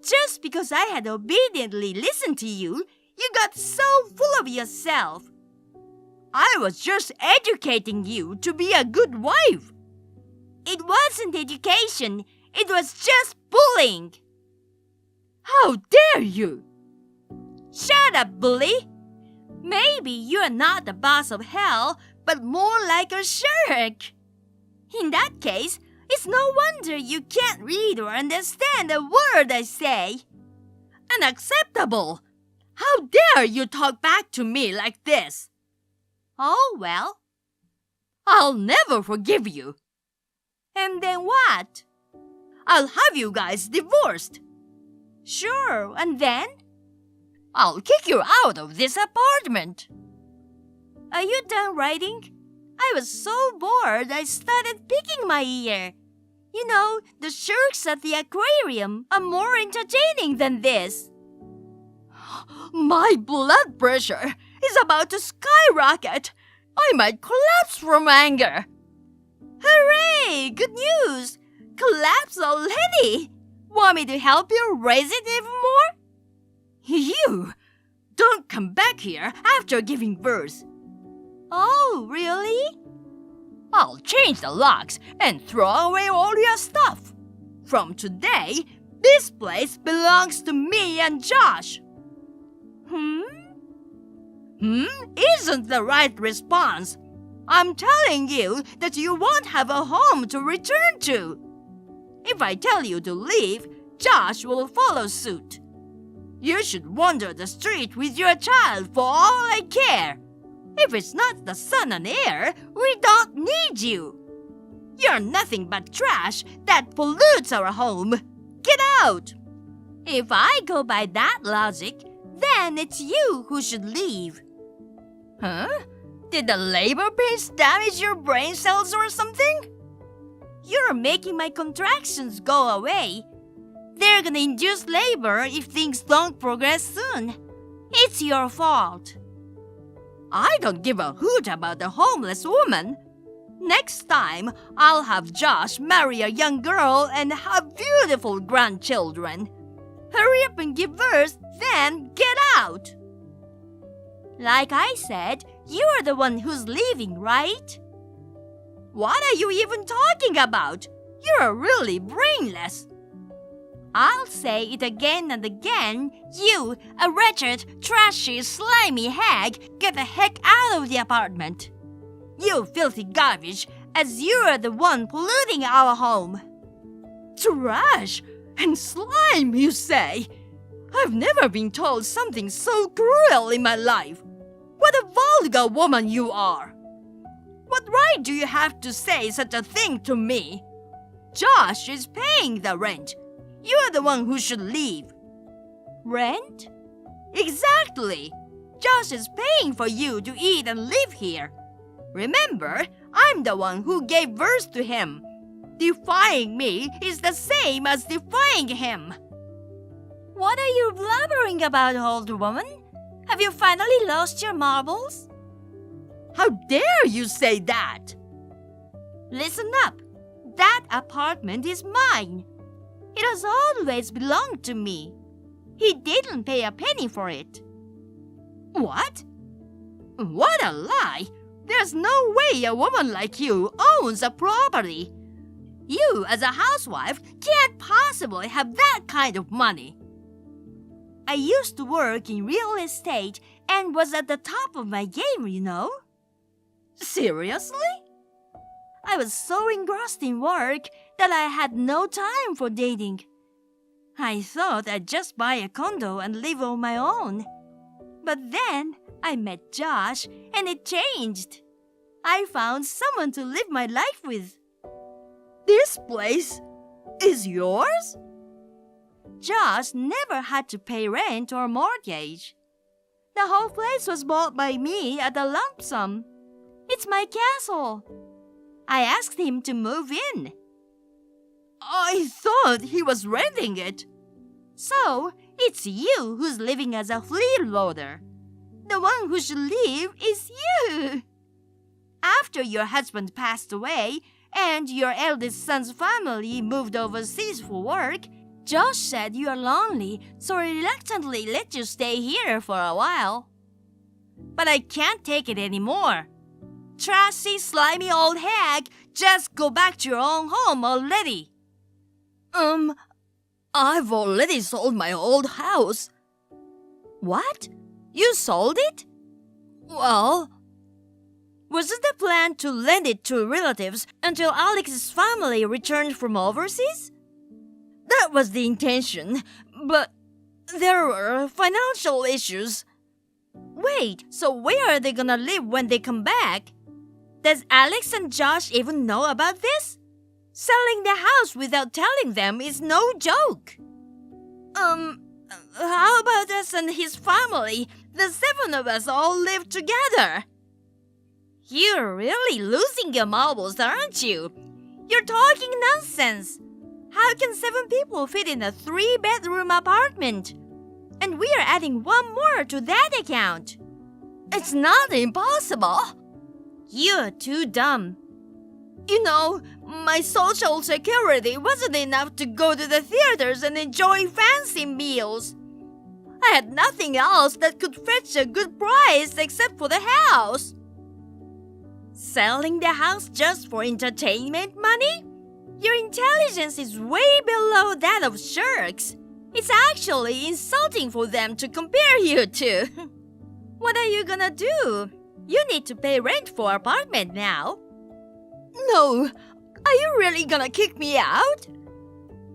Just because I had obediently listened to you, you got so full of yourself. I was just educating you to be a good wife. It wasn't education. It was just bullying. How dare you? Shut up, bully. Maybe you're not the boss of hell, but more like a shirk. In that case, it's no wonder you can't read or understand a word I say. Unacceptable. How dare you talk back to me like this? Oh, well, I'll never forgive you. And then what? I'll have you guys divorced. Sure, and then? I'll kick you out of this apartment. Are you done writing? I was so bored I started picking my ear. You know, the sharks at the aquarium are more entertaining than this. My blood pressure is about to skyrocket. I might collapse from anger. Hooray! Good news! Collapse already! Want me to help you raise it even more? You! Don't come back here after giving birth. Oh, really? I'll change the locks and throw away all your stuff. From today, this place belongs to me and Josh. Isn't the right response. I'm telling you that you won't have a home to return to. If I tell you to leave, Josh will follow suit. You should wander the street with your child for all I care. If it's not the son and heir, we don't need you. You're nothing but trash that pollutes our home. Get out! If I go by that logic, then it's you who should leave. Huh? Did the labor pains damage your brain cells or something? You're making my contractions go away. They're gonna induce labor if things don't progress soon. It's your fault. I don't give a hoot about a homeless woman. Next time, I'll have Josh marry a young girl and have beautiful grandchildren. Hurry up and give birth, then get out. Like I said, you're the one who's leaving, right? What are you even talking about? You're really brainless. I'll say it again and again. You, a wretched, trashy, slimy hag, get the heck out of the apartment. You filthy garbage, as you're the one polluting our home. Trash and slime, you say? I've never been told something so cruel in my life. What a vulgar woman you are. What right do you have to say such a thing to me? Josh is paying the rent. You're the one who should leave. Rent? Exactly. Josh is paying for you to eat and live here. Remember, I'm the one who gave birth to him. Defying me is the same as defying him. What are you blabbering about, old woman? Have you finally lost your marbles? How dare you say that? Listen up. That apartment is mine. It has always belonged to me. He didn't pay a penny for it. What? What a lie! There's no way a woman like you owns a property. You, as a housewife, can't possibly have that kind of money. I used to work in real estate and was at the top of my game, you know. Seriously? I was so engrossed in work that I had no time for dating. I thought I'd just buy a condo and live on my own. But then I met Josh and it changed. I found someone to live my life with. This place is yours? Josh never had to pay rent or mortgage. The whole place was bought by me at a lump sum. It's my castle. I asked him to move in. I thought he was renting it. So, it's you who's living as a freeloader. The one who should leave is you. After your husband passed away and your eldest son's family moved overseas for work, Josh said you are lonely, so reluctantly let you stay here for a while. But I can't take it anymore. Trashy, slimy old hag, just go back to your own home already. I've already sold my old house. What? You sold it? Well, Was it the plan to lend it to relatives until Alex's family returned from overseas? that was the intention, but there were financial issues. Wait, so where are they gonna live when they come back? Does Alex and Josh even know about this? Selling the house without telling them is no joke. How about us and his family? The 7 of us all live together. You're really losing your marbles, aren't you? You're talking nonsense. How can 7 people fit in a 3-bedroom apartment? And we are adding 1 more to that account. It's not impossible. You're too dumb. You know, my social security wasn't enough to go to the theaters and enjoy fancy meals. I had nothing else that could fetch a good price except for the house. Selling the house just for entertainment money? Your intelligence is way below that of sharks. It's actually insulting for them to compare you to. What are you gonna do? You need to pay rent for apartment now. No, are you really gonna kick me out?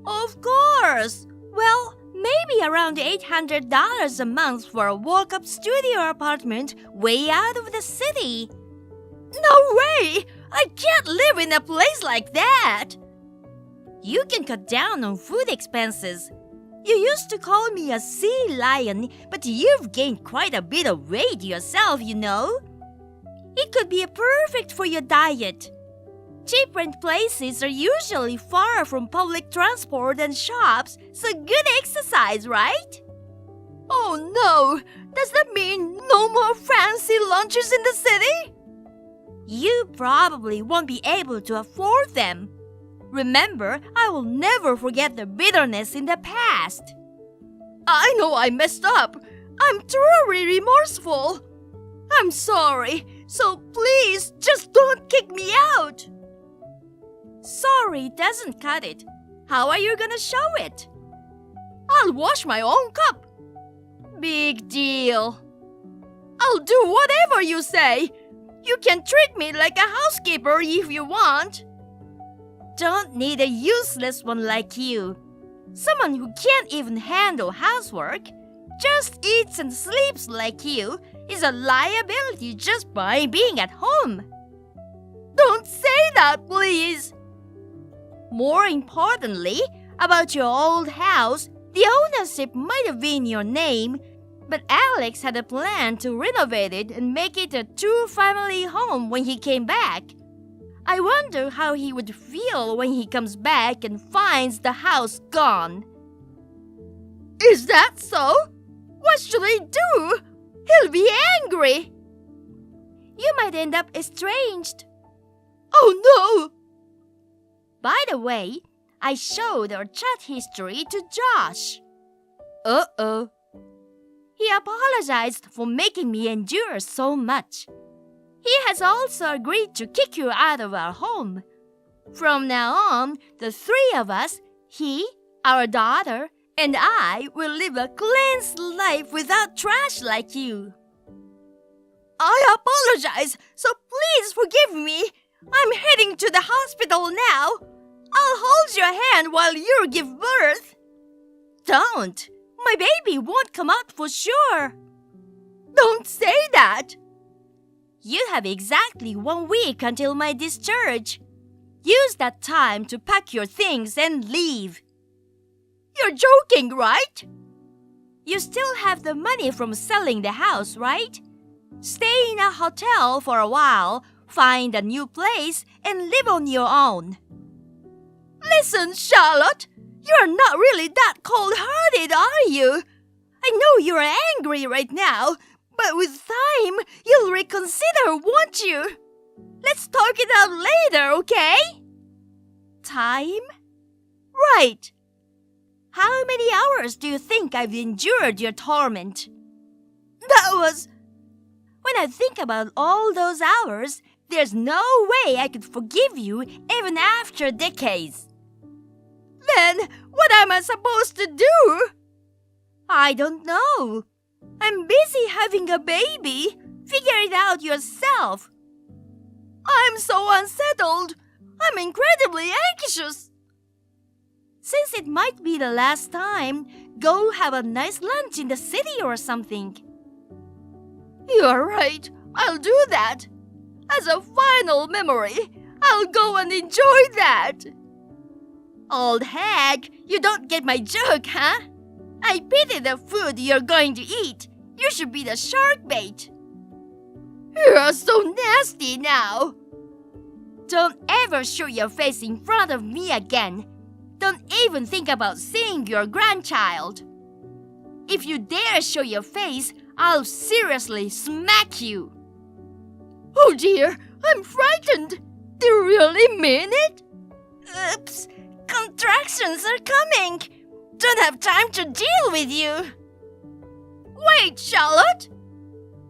Of course. Well, maybe around $800 a month for a walk-up studio apartment way out of the city. No way! I can't live in a place like that. You can cut down on food expenses. You used to call me a sea lion, but you've gained quite a bit of weight yourself, you know. It could be perfect for your diet. Cheap rent places are usually far from public transport and shops, so good exercise, right? Oh no! Does that mean no more fancy lunches in the city? You probably won't be able to afford them. Remember, I will never forget the bitterness in the past. I know I messed up. I'm truly remorseful. I'm sorry, so please just don't kick me out. Sorry doesn't cut it. How are you gonna show it? I'll wash my own cup. Big deal. I'll do whatever you say. You can treat me like a housekeeper if you want. Don't need a useless one like you. Someone who can't even handle housework, just eats and sleeps like you, is a liability just by being at home. Don't say that, please. More importantly, about your old house, the ownership might have been in your name, but Alex had a plan to renovate it and make it a 2-family home when he came back. I wonder how he would feel when he comes back and finds the house gone. Is that so? What should I do? He'll be angry. You might end up estranged. Oh no! By the way, I showed our chat history to Josh. Uh-oh. He apologized for making me endure so much. He has also agreed to kick you out of our home. From now on, the three of us, he, our daughter, and I will live a cleansed life without trash like you. I apologize, so please forgive me. I'm heading to the hospital now. I'll hold your hand while you give birth. Don't. My baby won't come out for sure. Don't say that. You have exactly 1 week until my discharge. Use that time to pack your things and leave. You're joking, right? You still have the money from selling the house, right? Stay in a hotel for a while, find a new place, and live on your own. Listen, Charlotte, you're not really that cold-hearted, are you? I know you're angry right now, but with time, you'll reconsider, won't you? Let's talk it out later, okay? Time? Right. How many hours do you think I've endured your torment? That was... When I think about all those hours, there's no way I could forgive you even after decades. Then, what am I supposed to do? I don't know. I'm busy having a baby. Figure it out yourself. I'm so unsettled. I'm incredibly anxious. Since it might be the last time, go have a nice lunch in the city or something. You're right. I'll do that. As a final memory, I'll go and enjoy that. Old hag, you don't get my joke, huh? I pity the food you're going to eat. You should be the shark bait. You're so nasty now. Don't ever show your face in front of me again. Don't even think about seeing your grandchild. If you dare show your face, I'll seriously smack you. Oh dear, I'm frightened. Do you really mean it? Oops, contractions are coming. Don't have time to deal with you. Wait, Charlotte.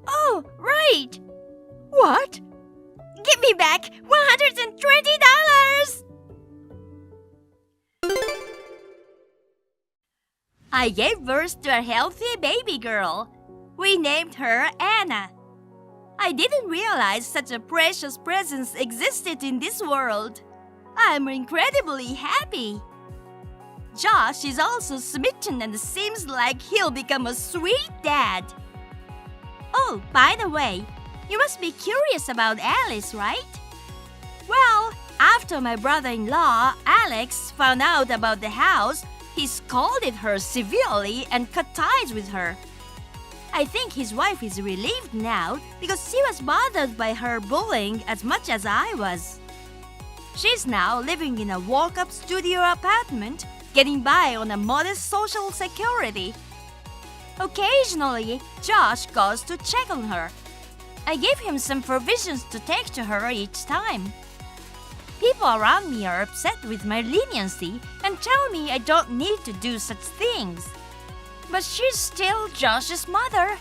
Oh, right. What? Give me back $120. I gave birth to a healthy baby girl. We named her Anna. I didn't realize such a precious presence existed in this world. I'm incredibly happy. Josh is also smitten and seems like he'll become a sweet dad. Oh, by the way, you must be curious about Alice, right? Well, after my brother-in-law, Alex, found out about the house, he scolded her severely and cut ties with her. I think his wife is relieved now because she was bothered by her bullying as much as I was. She's now living in a walk-up studio apartment, getting by on a modest social security. Occasionally, Josh goes to check on her. I give him some provisions to take to her each time. People around me are upset with my leniency and tell me I don't need to do such things. But she's still Josh's mother.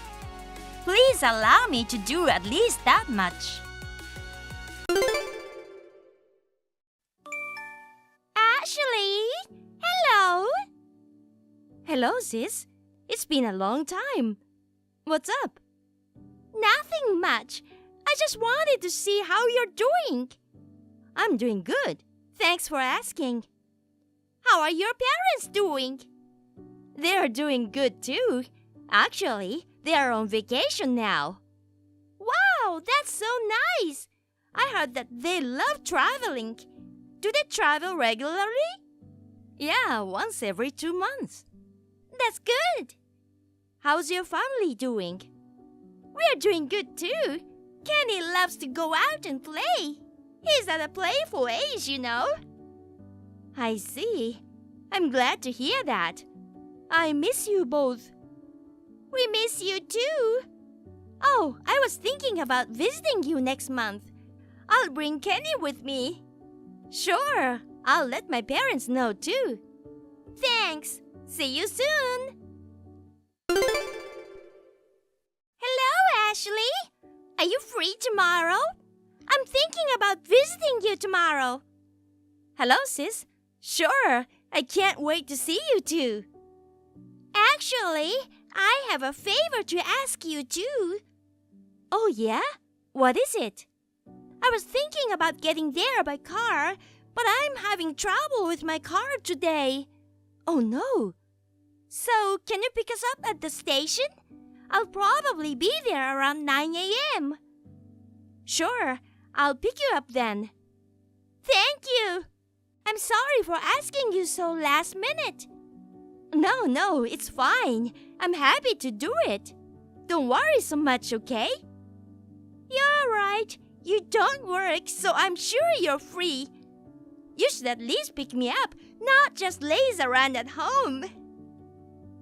Please allow me to do at least that much. Ashley! Hello! Hello, sis. It's been a long time. What's up? Nothing much. I just wanted to see how you're doing. I'm doing good. Thanks for asking. How are your parents doing? They're doing good too. Actually, they are on vacation now. Wow, that's so nice. I heard that they love traveling. Do they travel regularly? Yeah, once every 2 months. That's good. How's your family doing? We're doing good too. Kenny loves to go out and play. He's at a playful age, you know. I see. I'm glad to hear that. I miss you both. We miss you too. Oh, I was thinking about visiting you next month. I'll bring Kenny with me. Sure, I'll let my parents know too. Thanks. See you soon. Hello, Ashley. Are you free tomorrow? I'm thinking about visiting you tomorrow. Hello, sis. Sure, I can't wait to see you too. Actually, I have a favor to ask you too. Oh, yeah? What is it? I was thinking about getting there by car, but I'm having trouble with my car today. Oh, no. So, can you pick us up at the station? I'll probably be there around 9 a.m. Sure, I'll pick you up then. Thank you. I'm sorry for asking you so last minute. No, it's fine. I'm happy to do it. Don't worry so much, okay? You're right. You don't work, so I'm sure you're free. You should at least pick me up, not just laze around at home.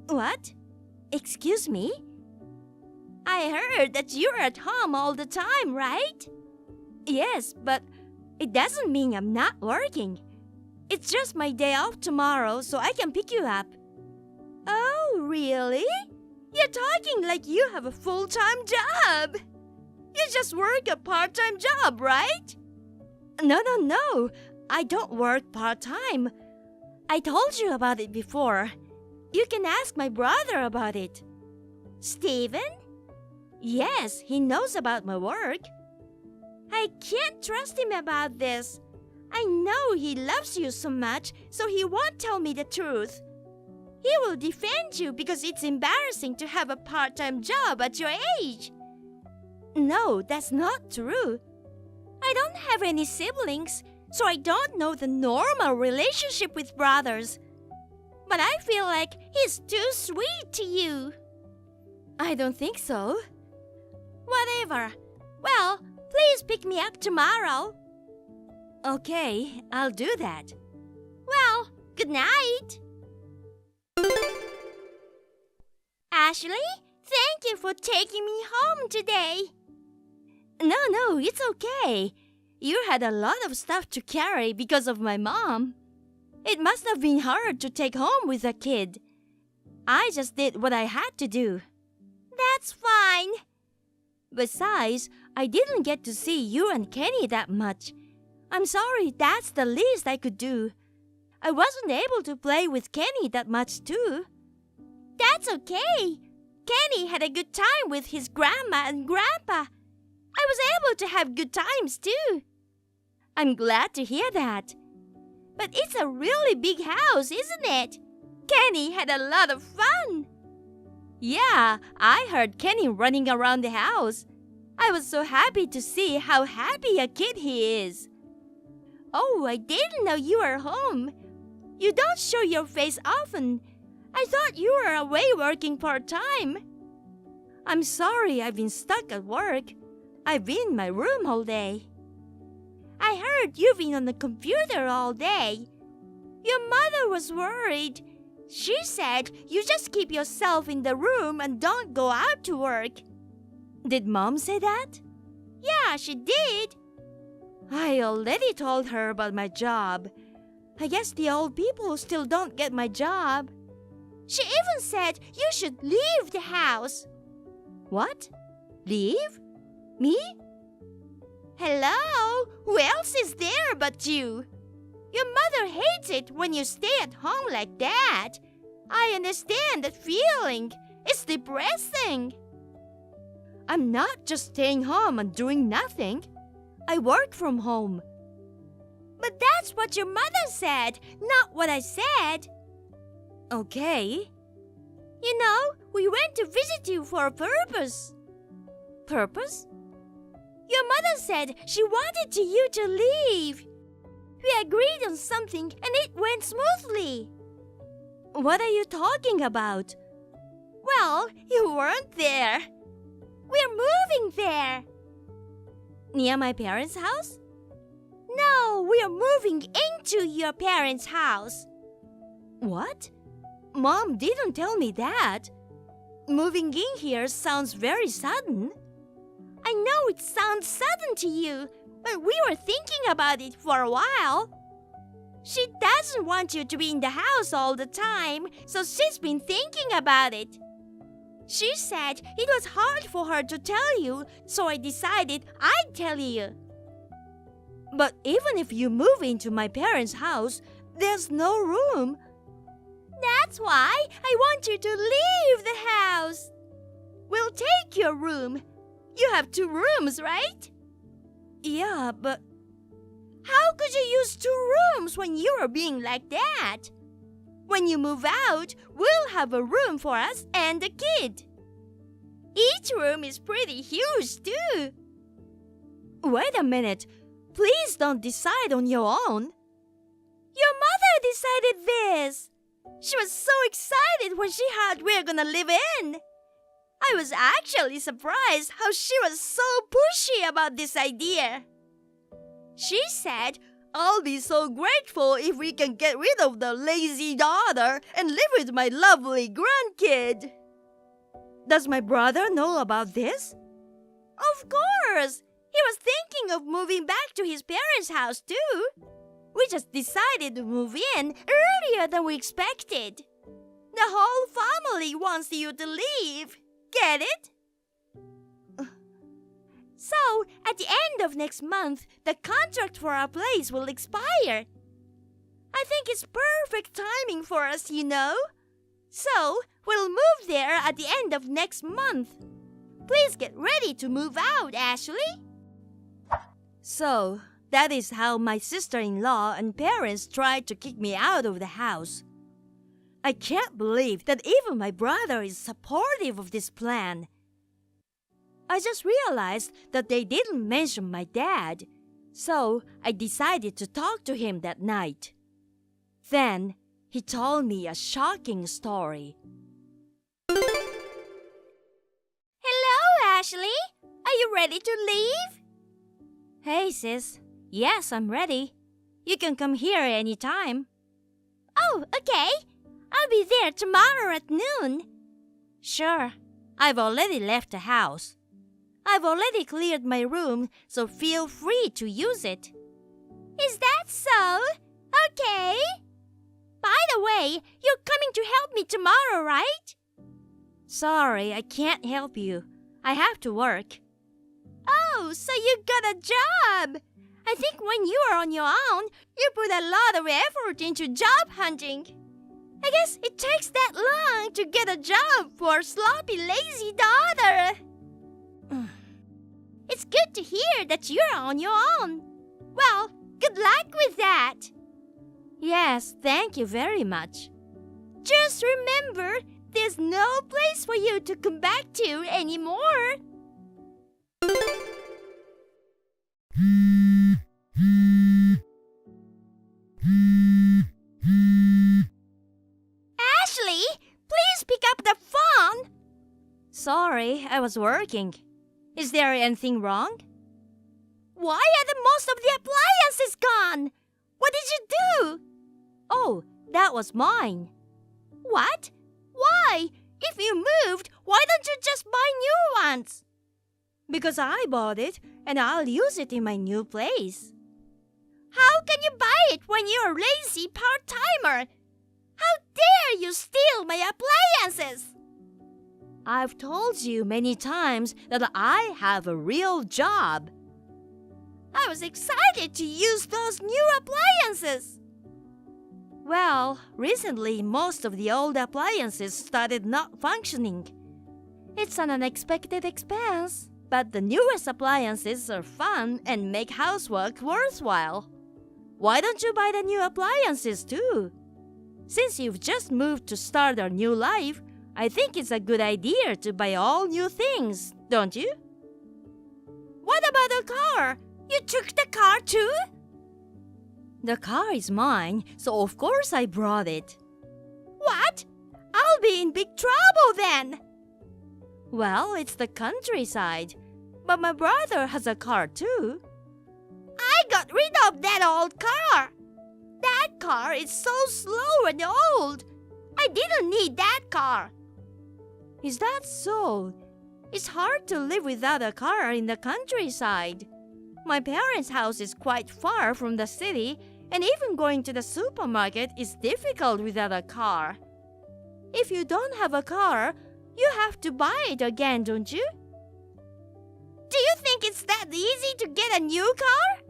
What? Excuse me? I heard that you're at home all the time, right? Yes, but it doesn't mean I'm not working. It's just my day off tomorrow, so I can pick you up. Oh, really? You're talking like you have a full-time job. You just work a part-time job, right? No. I don't work part-time. I told you about it before. You can ask my brother about it. Steven? Yes, he knows about my work. I can't trust him about this. I know he loves you so much, so he won't tell me the truth. He will defend you because it's embarrassing to have a part-time job at your age. No, that's not true. I don't have any siblings, so I don't know the normal relationship with brothers. But I feel like he's too sweet to you. I don't think so. Whatever. Well, please pick me up tomorrow. Okay, I'll do that. Well, good night. Ashley, thank you for taking me home today. No, it's okay. You had a lot of stuff to carry because of my mom. It must have been hard to take home with a kid. I just did what I had to do. That's fine. Besides, I didn't get to see you and Kenny that much. I'm sorry, that's the least I could do. I wasn't able to play with Kenny that much too. That's okay. Kenny had a good time with his grandma and grandpa. I was able to have good times too. I'm glad to hear that. But it's a really big house, isn't it? Kenny had a lot of fun. Yeah, I heard Kenny running around the house. I was so happy to see how happy a kid he is. Oh, I didn't know you were home. You don't show your face often. I thought you were away working part-time. I'm sorry I've been stuck at work. I've been in my room all day. I heard you've been on the computer all day. Your mother was worried. She said you just keep yourself in the room and don't go out to work. Did Mom say that? Yeah, she did. I already told her about my job. I guess the old people still don't get my job. She even said you should leave the house. What? Leave? Me? Hello? Who else is there but you? Your mother hates it when you stay at home like that. I understand that feeling. It's depressing. I'm not just staying home and doing nothing. I work from home. But that's what your mother said, not what I said. Okay. You know, we went to visit you for a purpose. Purpose? Your mother said she wanted you to leave. We agreed on something and it went smoothly. What are you talking about? Well, you weren't there. We're moving there. Near my parents' house? No, we are moving into your parents' house. What? Mom didn't tell me that. Moving in here sounds very sudden. I know it sounds sudden to you, but we were thinking about it for a while. She doesn't want you to be in the house all the time, so she's been thinking about it. She said it was hard for her to tell you, so I decided I'd tell you. But even if you move into my parents' house, there's no room. That's why I want you to leave the house. We'll take your room. You have 2 rooms, right? Yeah, but how could you use 2 rooms when you are being like that? When you move out, we'll have a room for us and a kid. Each room is pretty huge, too. Wait a minute. Please don't decide on your own. Your mother decided this. She was so excited when she heard we're gonna live in. I was actually surprised how she was so pushy about this idea. She said, I'll be so grateful if we can get rid of the lazy daughter and live with my lovely grandkid. Does my brother know about this? Of course! He was thinking of moving back to his parents' house too. We just decided to move in earlier than we expected. The whole family wants you to leave. Get it? So, at the end of next month, the contract for our place will expire. I think it's perfect timing for us, you know. So, we'll move there at the end of next month. Please get ready to move out, Ashley. So, that is how my sister-in-law and parents tried to kick me out of the house. I can't believe that even my brother is supportive of this plan. I just realized that they didn't mention my dad, so I decided to talk to him that night. Then, he told me a shocking story. Hello, Ashley. Are you ready to leave? Hey, sis. Yes, I'm ready. You can come here anytime. Oh, okay. I'll be there tomorrow at noon. Sure. I've already left the house. I've already cleared my room, so feel free to use it. Is that so? Okay. By the way, you're coming to help me tomorrow, right? Sorry, I can't help you. I have to work. Oh, so you got a job. I think when you are on your own, you put a lot of effort into job hunting. I guess it takes that long to get a job for a sloppy, lazy daughter. It's good to hear that you're on your own. Well, good luck with that. Yes, thank you very much. Just remember, there's no place for you to come back to anymore. Ashley, please pick up the phone. Sorry, I was working. Is there anything wrong? Why are the most of the appliances gone? What did you do? Oh, that was mine. What? Why? If you moved, why don't you just buy new ones? Because I bought it and I'll use it in my new place. How can you buy it when you're a lazy part-timer? How dare you steal my appliances? I've told you many times that I have a real job. I was excited to use those new appliances. Well, recently most of the old appliances started not functioning. It's an unexpected expense, but the newest appliances are fun and make housework worthwhile. Why don't you buy the new appliances too? Since you've just moved to start a new life, I think it's a good idea to buy all new things, don't you? What about the car? You took the car too? The car is mine, so of course I brought it. What? I'll be in big trouble then. Well, it's the countryside, but my brother has a car too. I got rid of that old car. That car is so slow and old. I didn't need that car. Is that so? It's hard to live without a car in the countryside. My parents' house is quite far from the city, and even going to the supermarket is difficult without a car. If you don't have a car, you have to buy it again, don't you? Do you think it's that easy to get a new car?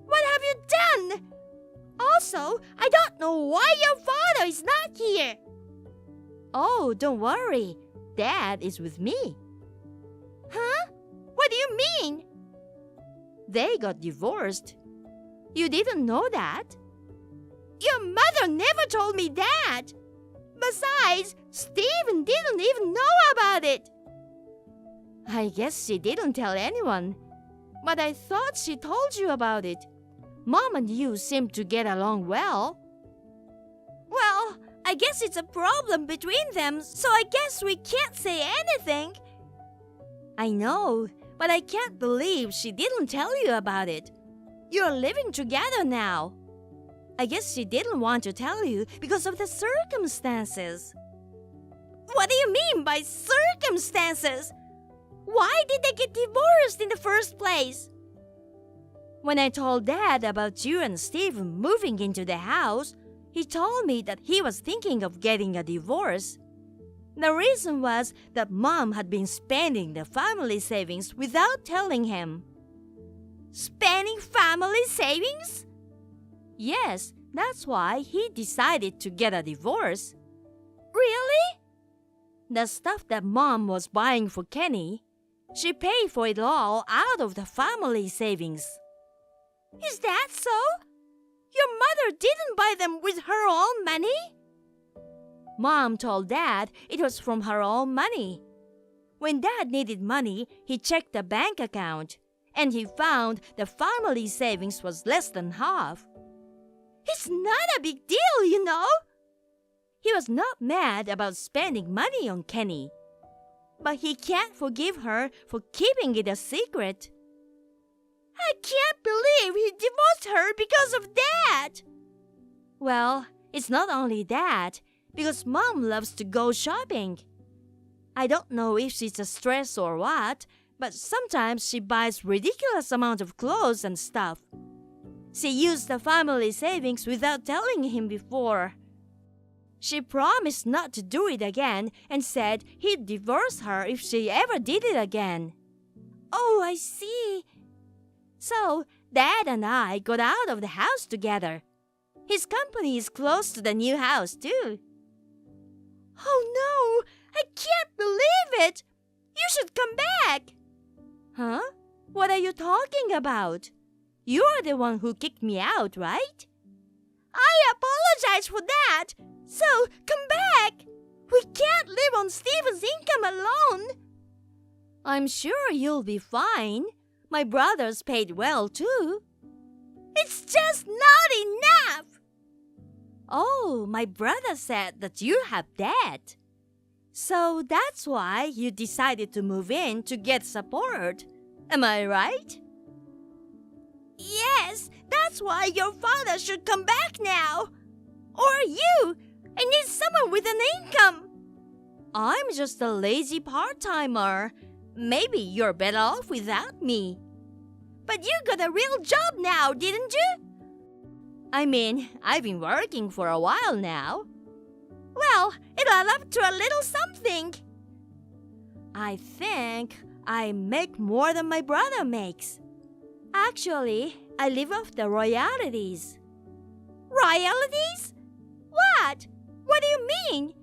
What have you done? Also, I don't know why your father is not here. Oh, don't worry. Dad is with me. Huh? What do you mean? They got divorced. You didn't know that? Your mother never told me that. Besides, Stephen didn't even know about it. I guess she didn't tell anyone. But I thought she told you about it. Mom and you seem to get along well. Well, I guess it's a problem between them, so I guess we can't say anything. I know, but I can't believe she didn't tell you about it. You're living together now. I guess she didn't want to tell you because of the circumstances. What do you mean by circumstances? Why did they get divorced in the first place? When I told Dad about you and Stephen moving into the house, he told me that he was thinking of getting a divorce. The reason was that Mom had been spending the family savings without telling him. Spending family savings? Yes, that's why he decided to get a divorce. Really? The stuff that Mom was buying for Kenny, she paid for it all out of the family savings. Is that so? Your mother didn't buy them with her own money? Mom told Dad it was from her own money. When Dad needed money, he checked the bank account, and he found the family savings was less than half. It's not a big deal, you know. He was not mad about spending money on Kenny, but he can't forgive her for keeping it a secret. I can't believe he divorced her because of that. Well, it's not only that, because Mom loves to go shopping. I don't know if she's a stress or what, but sometimes she buys ridiculous amount of clothes and stuff. She used the family savings without telling him before. She promised not to do it again and said he'd divorce her if she ever did it again. Oh, I see. So, Dad and I got out of the house together. His company is close to the new house, too. Oh no, I can't believe it. You should come back. Huh? What are you talking about? You're the one who kicked me out, right? I apologize for that. So, come back. We can't live on Stephen's income alone. I'm sure you'll be fine. My brothers paid well, too. It's just not enough. Oh, my brother said that you have debt. So that's why you decided to move in to get support. Am I right? Yes, that's why your father should come back now. Or you. I need someone with an income. I'm just a lazy part-timer. Maybe you're better off without me. But you got a real job now, didn't you? I mean, I've been working for a while now. Well, it'll add up to a little something. I think I make more than my brother makes. Actually, I live off the royalties. Royalties? What? What do you mean?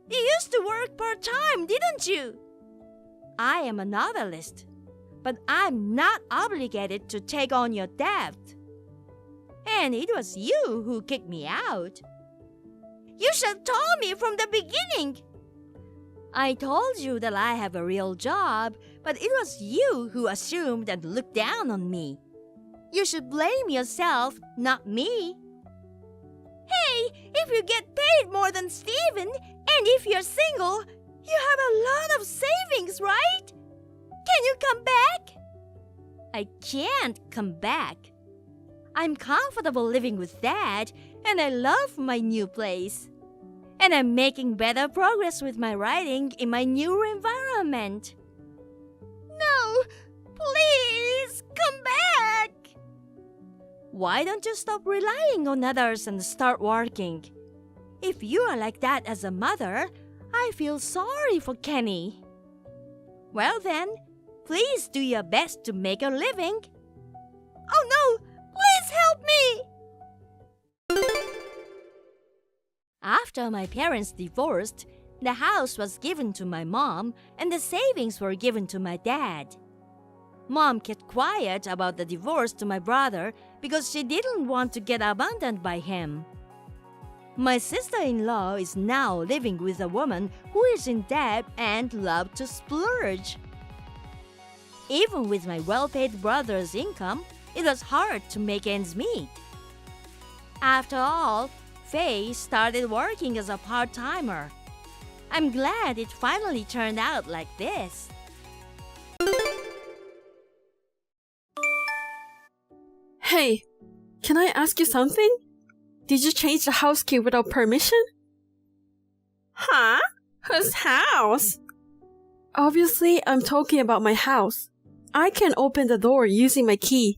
You used to work part-time, didn't you? I am a novelist, but I'm not obligated to take on your debt. And it was you who kicked me out. You should have told me from the beginning. I told you that I have a real job, but it was you who assumed and looked down on me. You should blame yourself, not me. Hey, if you get paid more than Stephen, and if you're single, you have a lot of savings, right? Can you come back? I can't come back. I'm comfortable living with Dad, and I love my new place. and I'm making better progress with my writing in my new environment. No, please, come back! Why don't you stop relying on others and start working? If you are like that as a mother, I feel sorry for Kenny. Well then, please do your best to make a living. Oh no! Please help me! After my parents divorced, the house was given to my mom and the savings were given to my dad. Mom kept quiet about the divorce to my brother because she didn't want to get abandoned by him. My sister-in-law is now living with a woman who is in debt and loves to splurge. Even with my well-paid brother's income, it was hard to make ends meet. After all, Faye started working as a part-timer. I'm glad it finally turned out like this. Hey, can I ask you something? Did you change the house key without permission? Huh? Whose house? Obviously, I'm talking about my house. I can open the door using my key.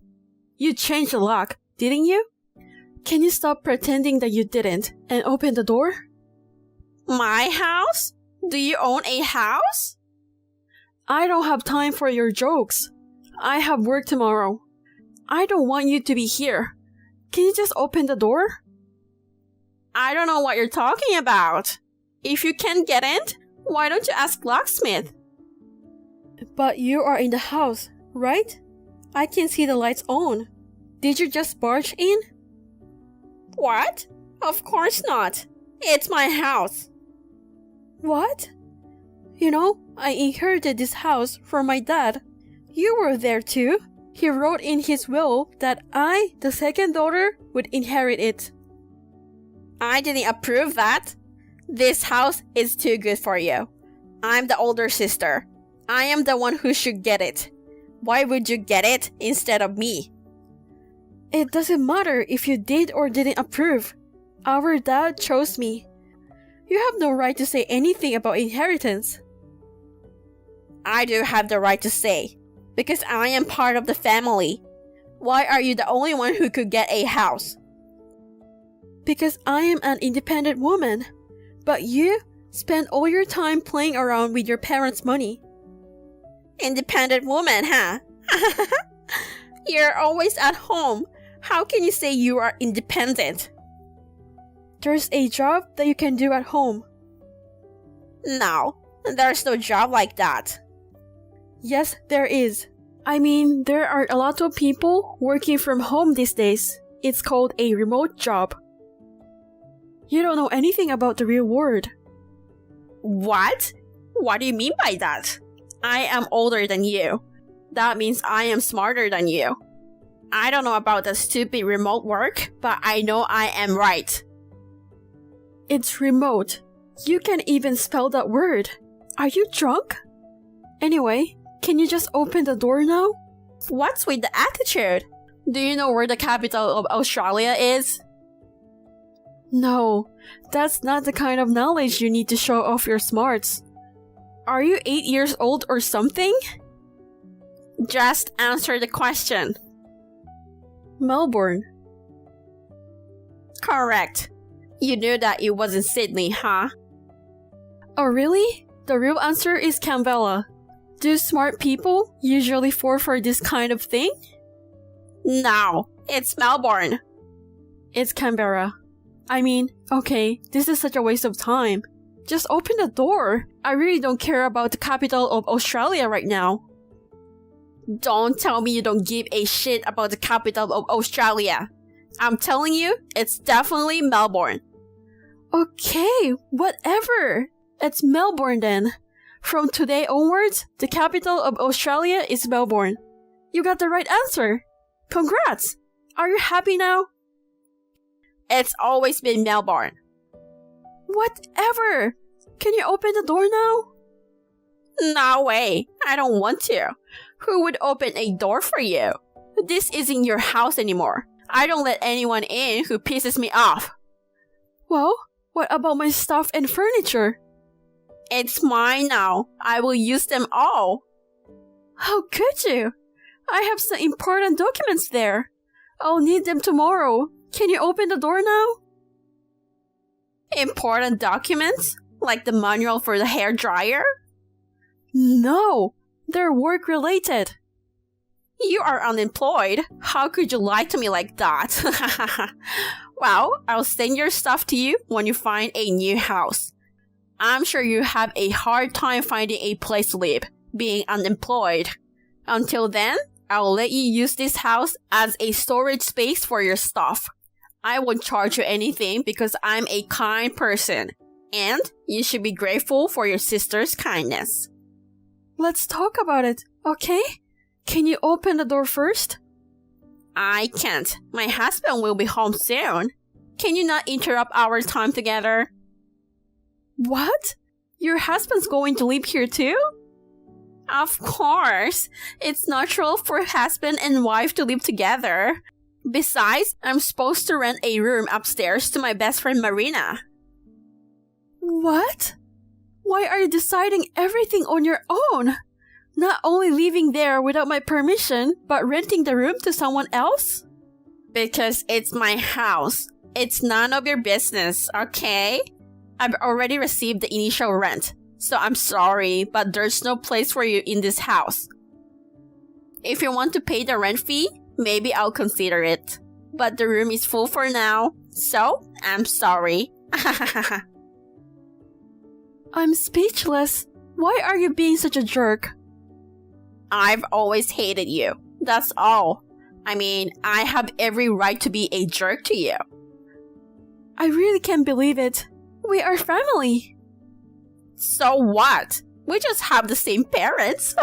You changed the lock, didn't you? Can you stop pretending that you didn't and open the door? My house? Do you own a house? I don't have time for your jokes. I have work tomorrow. I don't want you to be here. Can you just open the door? I don't know what you're talking about. If you can't get in, why don't you ask locksmith? But you are in the house, right? I can see the lights on. Did you just barge in? What? Of course not. It's my house. What? You know, I inherited this house from my dad. You were there too. He wrote in his will that I, the second daughter, would inherit it. I didn't approve that. This house is too good for you. I'm the older sister. I am the one who should get it. Why would you get it instead of me? It doesn't matter if you did or didn't approve. Our dad chose me. You have no right to say anything about inheritance. I do have the right to say, because I am part of the family. Why are you the only one who could get a house? Because I am an independent woman. But you spend all your time playing around with your parents' money. Independent woman, huh? You're always at home. How can you say you are independent? There's a job that you can do at home. No, there's no job like that. Yes, there is. I mean, there are a lot of people working from home these days. It's called a remote job. You don't know anything about the real world. What? What do you mean by that? I am older than you. That means I am smarter than you. I don't know about the stupid remote work, but I know I am right. It's remote. You can't even spell that word. Are you drunk? Anyway, can you just open the door now? What's with the attitude? Do you know where the capital of Australia is? No, that's not the kind of knowledge you need to show off your smarts. Are you 8 years old or something? Just answer the question. Melbourne. Correct. You knew that it wasn't Sydney, huh? Oh really? The real answer is Canberra. Do smart people usually fall for this kind of thing? No, it's Melbourne. It's Canberra. I mean, okay, this is such a waste of time. Just open the door. I really don't care about the capital of Australia right now. Don't tell me you don't give a shit about the capital of Australia. I'm telling you, it's definitely Melbourne. Okay, whatever. It's Melbourne then. From today onwards, the capital of Australia is Melbourne. You got the right answer. Congrats! Are you happy now? It's always been Melbourne. Whatever! Can you open the door now? No way. I don't want to. Who would open a door for you? This isn't your house anymore. I don't let anyone in who pisses me off. Well, What about my stuff and furniture? It's mine now. I will use them all. How could you? I have some important documents there. I'll need them tomorrow. Can you open the door now? Important documents? Like the manual for the hair dryer? No, they're work-related. You are unemployed. How could you lie to me like that? Well, I'll send your stuff to you when you find a new house. I'm sure you have a hard time finding a place to live, being unemployed. Until then, I'll let you use this house as a storage space for your stuff. I won't charge you anything because I'm a kind person. And you should be grateful for your sister's kindness. Let's talk about it, okay? Can you open the door first? I can't. My husband will be home soon. Can you not interrupt our time together? What? Your husband's going to live here too? Of course. It's natural for husband and wife to live together. Besides, I'm supposed to rent a room upstairs to my best friend Marina. What? Why are you deciding everything on your own? Not only living there without my permission, but renting the room to someone else? Because it's my house. It's none of your business, okay? I've already received the initial rent, so I'm sorry, but there's no place for you in this house. If you want to pay the rent fee, maybe I'll consider it. But the room is full for now, so I'm sorry. I'm speechless. Why are you being such a jerk? I've always hated you. That's all. I mean, I have every right to be a jerk to you. I really can't believe it. We are family. So what? We just have the same parents.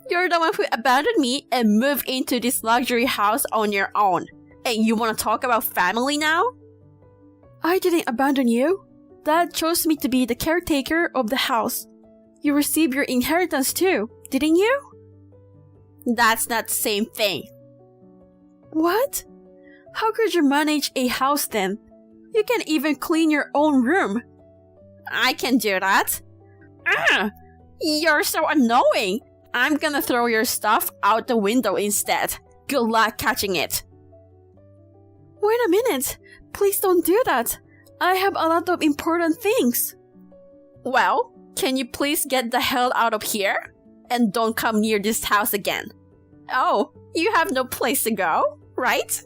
You're the one who abandoned me and moved into this luxury house on your own. And you want to talk about family now? I didn't abandon you. Dad chose me to be the caretaker of the house. You received your inheritance too, didn't you? That's not the same thing. What? How could you manage a house then? You can't even clean your own room. I can do that. You're so annoying. I'm gonna throw your stuff out the window instead. Good luck catching it. Wait a minute. Please don't do that. I have a lot of important things. Well, can you please get the hell out of here? And don't come near this house again. Oh, you have no place to go, right?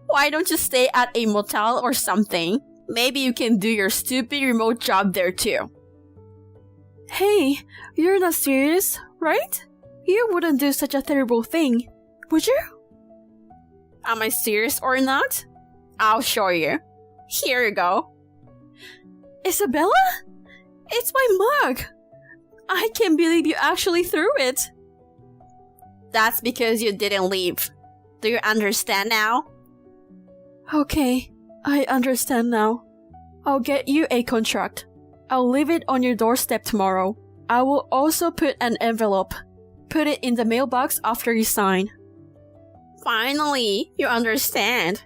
Why don't you stay at a motel or something? Maybe you can do your stupid remote job there too. Hey, you're not serious, right? You wouldn't do such a terrible thing, would you? Am I serious or not? I'll show you. Here you go. Isabella? It's my mug! I can't believe you actually threw it. That's because you didn't leave. Do you understand now? Okay, I understand now. I'll get you a contract. I'll leave it on your doorstep tomorrow. I will also put an envelope. Put it in the mailbox after you sign. Finally, you understand.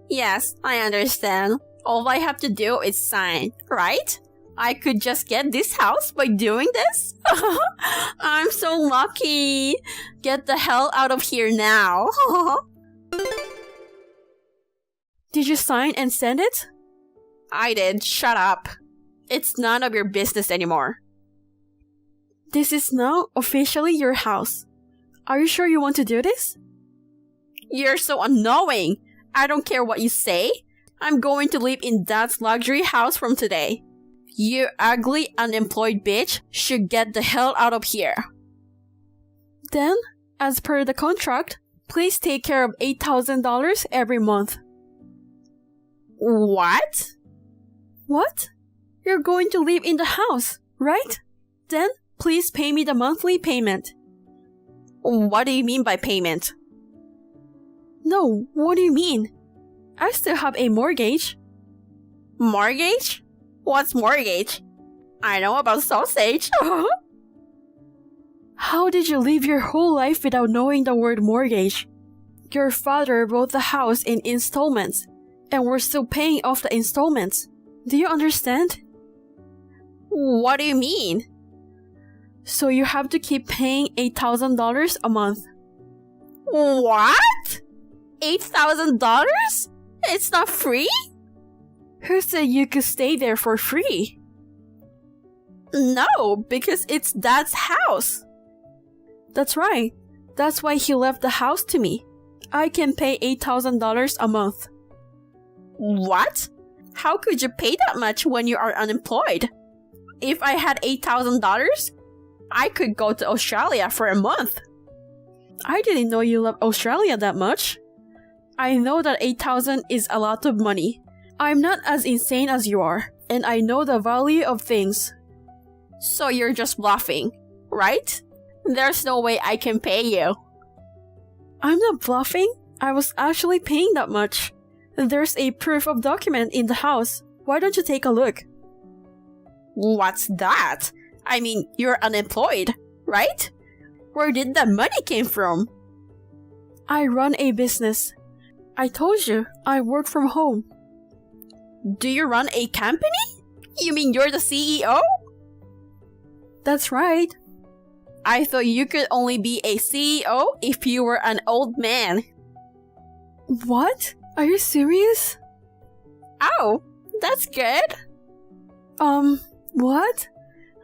Yes, I understand. All I have to do is sign, right? I could just get this house by doing this? I'm so lucky. Get the hell out of here now. Did you sign and send it? I did. Shut up. It's none of your business anymore. This is now officially your house. Are you sure you want to do this? You're so annoying. I don't care what you say. I'm going to live in Dad's luxury house from today. You ugly, unemployed bitch should get the hell out of here. Then, as per the contract, please take care of $8,000 every month. What? What? You're going to live in the house, right? Then, please pay me the monthly payment. What do you mean by payment? No, what do you mean? I still have a mortgage. Mortgage? What's mortgage? I know about sausage. How did you live your whole life without knowing the word mortgage? Your father bought the house in installments, and we're still paying off the installments. Do you understand? What do you mean? So you have to keep paying $8,000 a month. What? $8,000? It's not free? Who said you could stay there for free? No, because it's Dad's house. That's right. That's why he left the house to me. I can pay $8,000 a month. What? How could you pay that much when you are unemployed? If I had $8,000, I could go to Australia for a month. I didn't know you loved Australia that much. I know that $8,000 is a lot of money. I'm not as insane as you are, and I know the value of things. So you're just bluffing, right? There's no way I can pay you. I'm not bluffing. I was actually paying that much. There's a proof of document in the house. Why don't you take a look? What's that? I mean, you're unemployed, right? Where did that money came from? I run a business. I told you, I work from home. Do you run a company? You mean you're the CEO? That's right. I thought you could only be a CEO if you were an old man. What? Are you serious? Oh, that's good. What?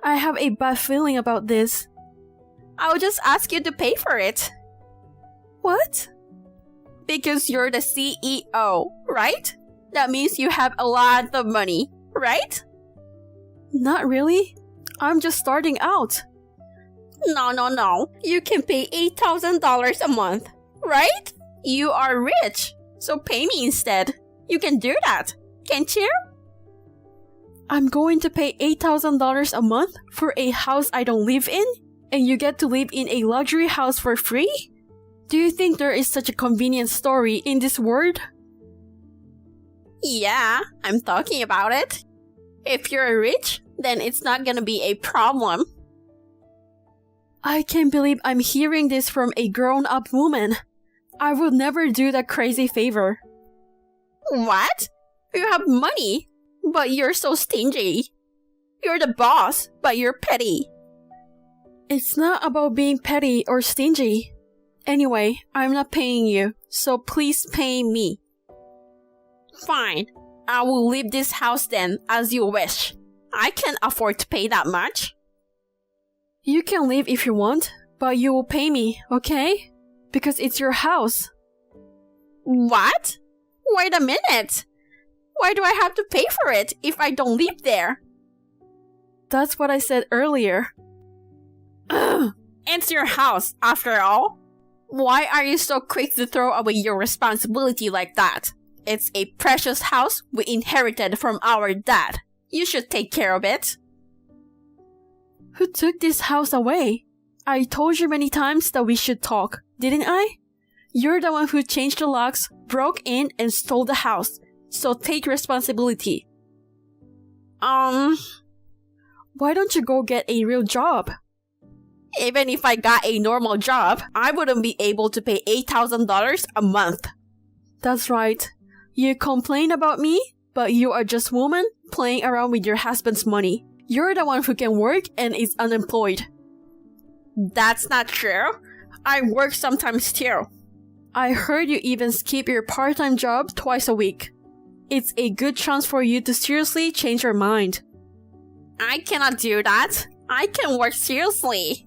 I have a bad feeling about this. I'll just ask you to pay for it. What? Because you're the CEO, right? That means you have a lot of money, right? Not really. I'm just starting out. No. You can pay $8,000 a month, right? You are rich, so pay me instead. You can do that, can't you? I'm going to pay $8,000 a month for a house I don't live in, and you get to live in a luxury house for free? Do you think there is such a convenient story in this world? Yeah, I'm talking about it. If you're rich, then it's not gonna be a problem. I can't believe I'm hearing this from a grown-up woman. I would never do that crazy favor. What? You have money, but you're so stingy. You're the boss, but you're petty. It's not about being petty or stingy. Anyway, I'm not paying you, so please pay me. Fine. I will leave this house then, as you wish. I can't afford to pay that much. You can leave if you want, but you will pay me, okay? Because it's your house. What? Wait a minute. Why do I have to pay for it if I don't live there? That's what I said earlier. Ugh, it's your house, after all. Why are you so quick to throw away your responsibility like that? It's a precious house we inherited from our dad. You should take care of it. Who took this house away? I told you many times that we should talk, didn't I? You're the one who changed the locks, broke in, and stole the house. So take responsibility. Why don't you go get a real job? Even if I got a normal job, I wouldn't be able to pay $8,000 a month. That's right. You complain about me, but you are just a woman playing around with your husband's money. You're the one who can work and is unemployed. That's not true. I work sometimes too. I heard you even skip your part-time job twice a week. It's a good chance for you to seriously change your mind. I cannot do that. I can work seriously.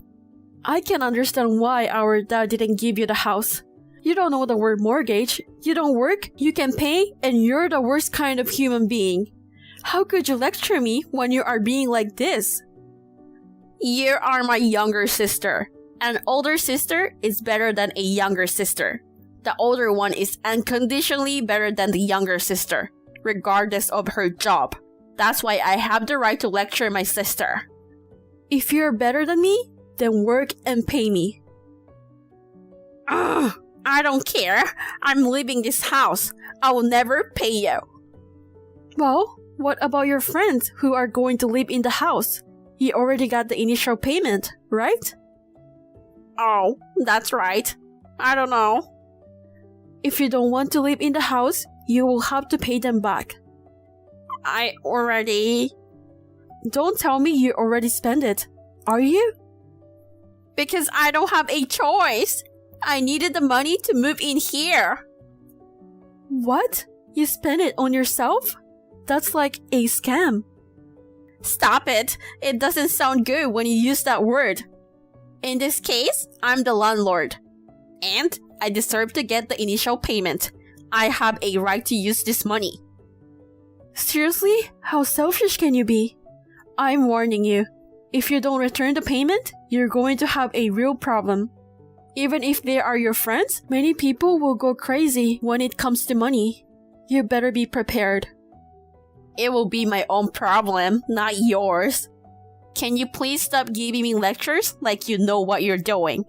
I can understand why our dad didn't give you the house. You don't know the word mortgage. You don't work, you can pay, and you're the worst kind of human being. How could you lecture me when you are being like this? You are my younger sister. An older sister is better than a younger sister. The older one is unconditionally better than the younger sister, regardless of her job. That's why I have the right to lecture my sister. If you're better than me, then work and pay me. Ugh, I don't care. I'm leaving this house. I will never pay you. Well, what about your friends who are going to live in the house? You already got the initial payment, right? Oh, that's right. I don't know. If you don't want to live in the house, You will have to pay them back. I already... Don't tell me you already spent it, are you? Because I don't have a choice. I needed the money to move in here. What? You spent it on yourself? That's like a scam. Stop it. It doesn't sound good when you use that word. In this case, I'm the landlord. And I deserve to get the initial payment. I have a right to use this money. Seriously? How selfish can you be? I'm warning you. If you don't return the payment, you're going to have a real problem. Even if they are your friends, many people will go crazy when it comes to money. You better be prepared. It will be my own problem, not yours. Can you please stop giving me lectures like you know what you're doing?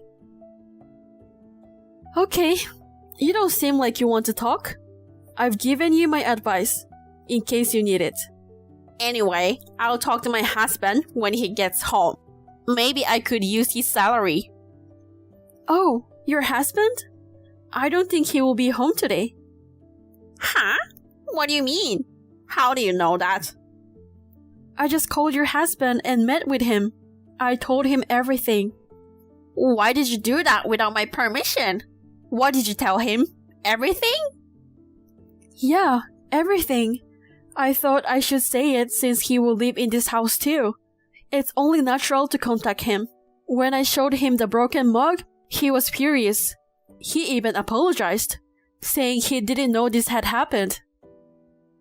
Okay, you don't seem like you want to talk. I've given you my advice, in case you need it. Anyway, I'll talk to my husband when he gets home. Maybe I could use his salary. Oh, your husband? I don't think he will be home today. Huh? What do you mean? How do you know that? I just called your husband and met with him. I told him everything. Why did you do that without my permission? What did you tell him? Everything? Yeah, everything. I thought I should say it since he will live in this house too. It's only natural to contact him. When I showed him the broken mug, he was furious. He even apologized, saying he didn't know this had happened.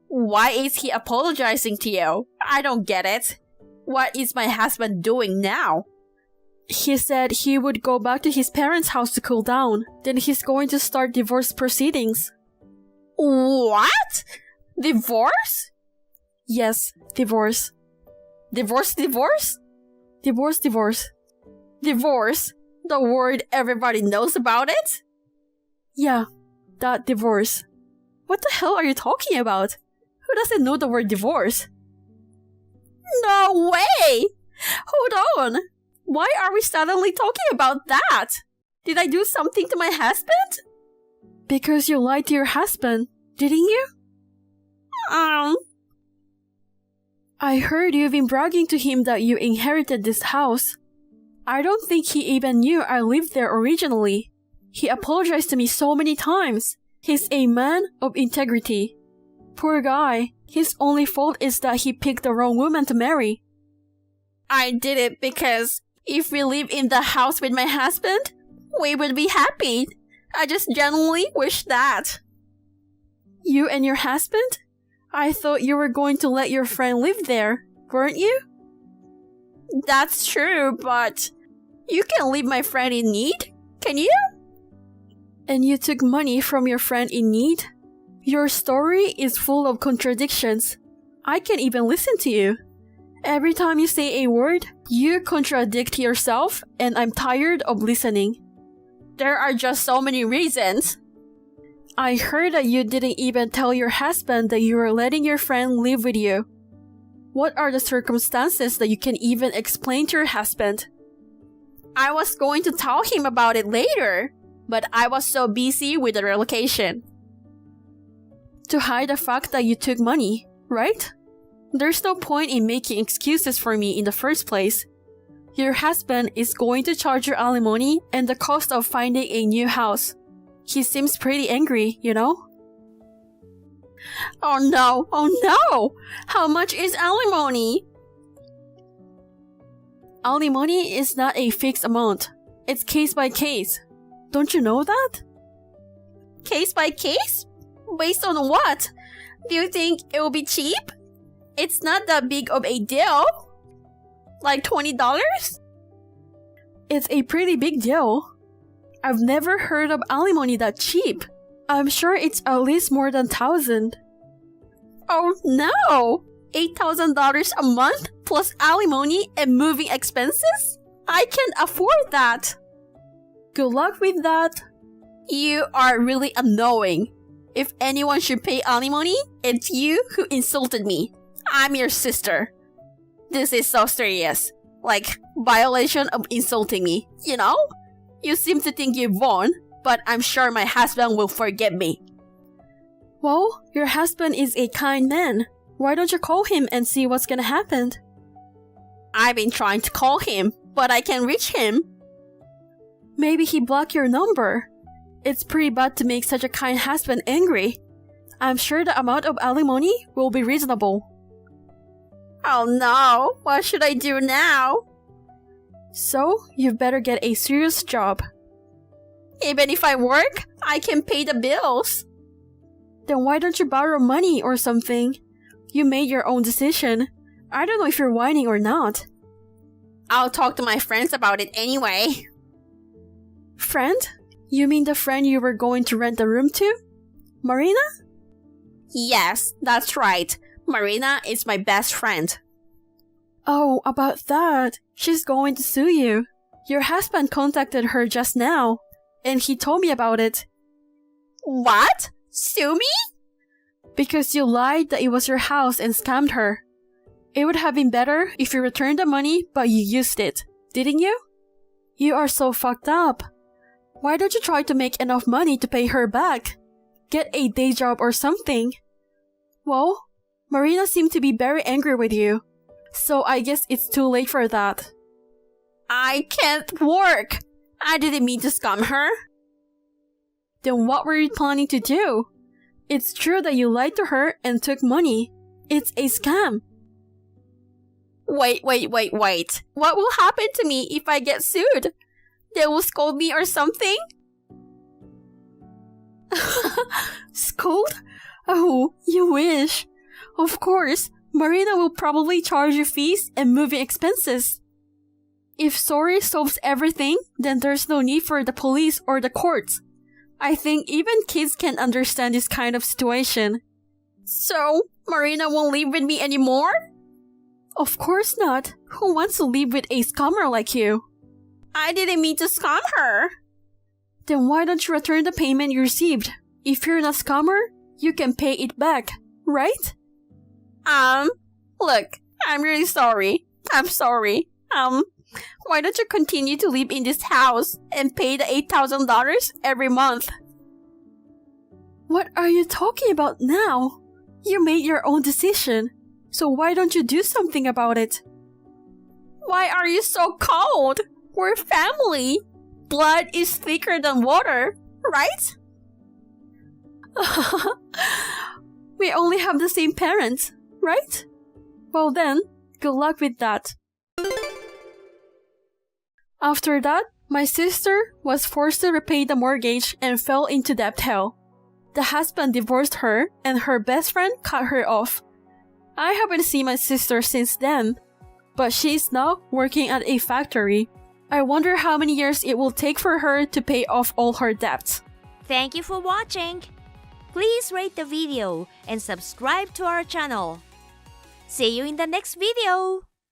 Why is he apologizing to you? I don't get it. What is my husband doing now? He said he would go back to his parents' house to cool down. Then he's going to start divorce proceedings. What? Divorce? Yes, divorce. Divorce? Divorce? Divorce, divorce. Divorce? The word everybody knows about it? Yeah, that divorce. What the hell are you talking about? Who doesn't know the word divorce? No way! Hold on. Why are we suddenly talking about that? Did I do something to my husband? Because you lied to your husband, didn't you? I heard you've been bragging to him that you inherited this house. I don't think he even knew I lived there originally. He apologized to me so many times. He's a man of integrity. Poor guy. His only fault is that he picked the wrong woman to marry. I did it because if we live in the house with my husband, we would be happy. I just genuinely wish that. You and your husband? I thought you were going to let your friend live there, weren't you? That's true, but you can leave my friend in need, can you? And you took money from your friend in need? Your story is full of contradictions. I can't even listen to you. Every time you say a word, you contradict yourself, and I'm tired of listening. There are just so many reasons. I heard that you didn't even tell your husband that you were letting your friend live with you. What are the circumstances that you can even explain to your husband? I was going to tell him about it later, but I was so busy with the relocation. To hide the fact that you took money, right? There's no point in making excuses for me in the first place. Your husband is going to charge your alimony and the cost of finding a new house. He seems pretty angry, you know? Oh no! How much is alimony? Alimony is not a fixed amount. It's case by case. Don't you know that? Case by case? Based on what? Do you think it will be cheap? It's not that big of a deal. Like $20? It's a pretty big deal. I've never heard of alimony that cheap. I'm sure it's at least more than $1,000. Oh no! $8,000 a month plus alimony and moving expenses? I can't afford that. Good luck with that. You are really annoying. If anyone should pay alimony, it's you who insulted me. I'm your sister. This is so serious. Like, violation of insulting me, you know? You seem to think you've won, but I'm sure my husband will forgive me. Well, your husband is a kind man. Why don't you call him and see what's gonna happen? I've been trying to call him, but I can't reach him. Maybe he blocked your number. It's pretty bad to make such a kind husband angry. I'm sure the amount of alimony will be reasonable. Oh no, what should I do now? So, you've better get a serious job. Even if I work, I can pay the bills. Then why don't you borrow money or something? You made your own decision. I don't know if you're whining or not. I'll talk to my friends about it anyway. Friend? You mean the friend you were going to rent the room to? Marina? Yes, that's right. Marina is my best friend. Oh, about that. She's going to sue you. Your husband contacted her just now, and he told me about it. What? Sue me? Because you lied that it was your house and scammed her. It would have been better if you returned the money, but you used it, didn't you? You are so fucked up. Why don't you try to make enough money to pay her back? Get a day job or something. Well, Marina seemed to be very angry with you, so I guess it's too late for that. I can't work. I didn't mean to scam her. Then what were you planning to do? It's true that you lied to her and took money. It's a scam. Wait. What will happen to me if I get sued? They will scold me or something? Scold? Oh, you wish. Of course, Marina will probably charge you fees and moving expenses. If sorry solves everything, then there's no need for the police or the courts. I think even kids can understand this kind of situation. So, Marina won't live with me anymore? Of course not. Who wants to live with a scammer like you? I didn't mean to scam her. Then why don't you return the payment you received? If you're not a scammer, you can pay it back, right? Look, I'm really sorry. I'm sorry. Why don't you continue to live in this house and pay the $8,000 every month? What are you talking about now? You made your own decision, so why don't you do something about it? Why are you so cold? We're family. Blood is thicker than water, right? We only have the same parents, right? Well then, good luck with that. After that, my sister was forced to repay the mortgage and fell into debt hell. The husband divorced her and her best friend cut her off. I haven't seen my sister since then, but she's now working at a factory. I wonder how many years it will take for her to pay off all her debts. Thank you for watching. Please rate the video and subscribe to our channel. See you in the next video.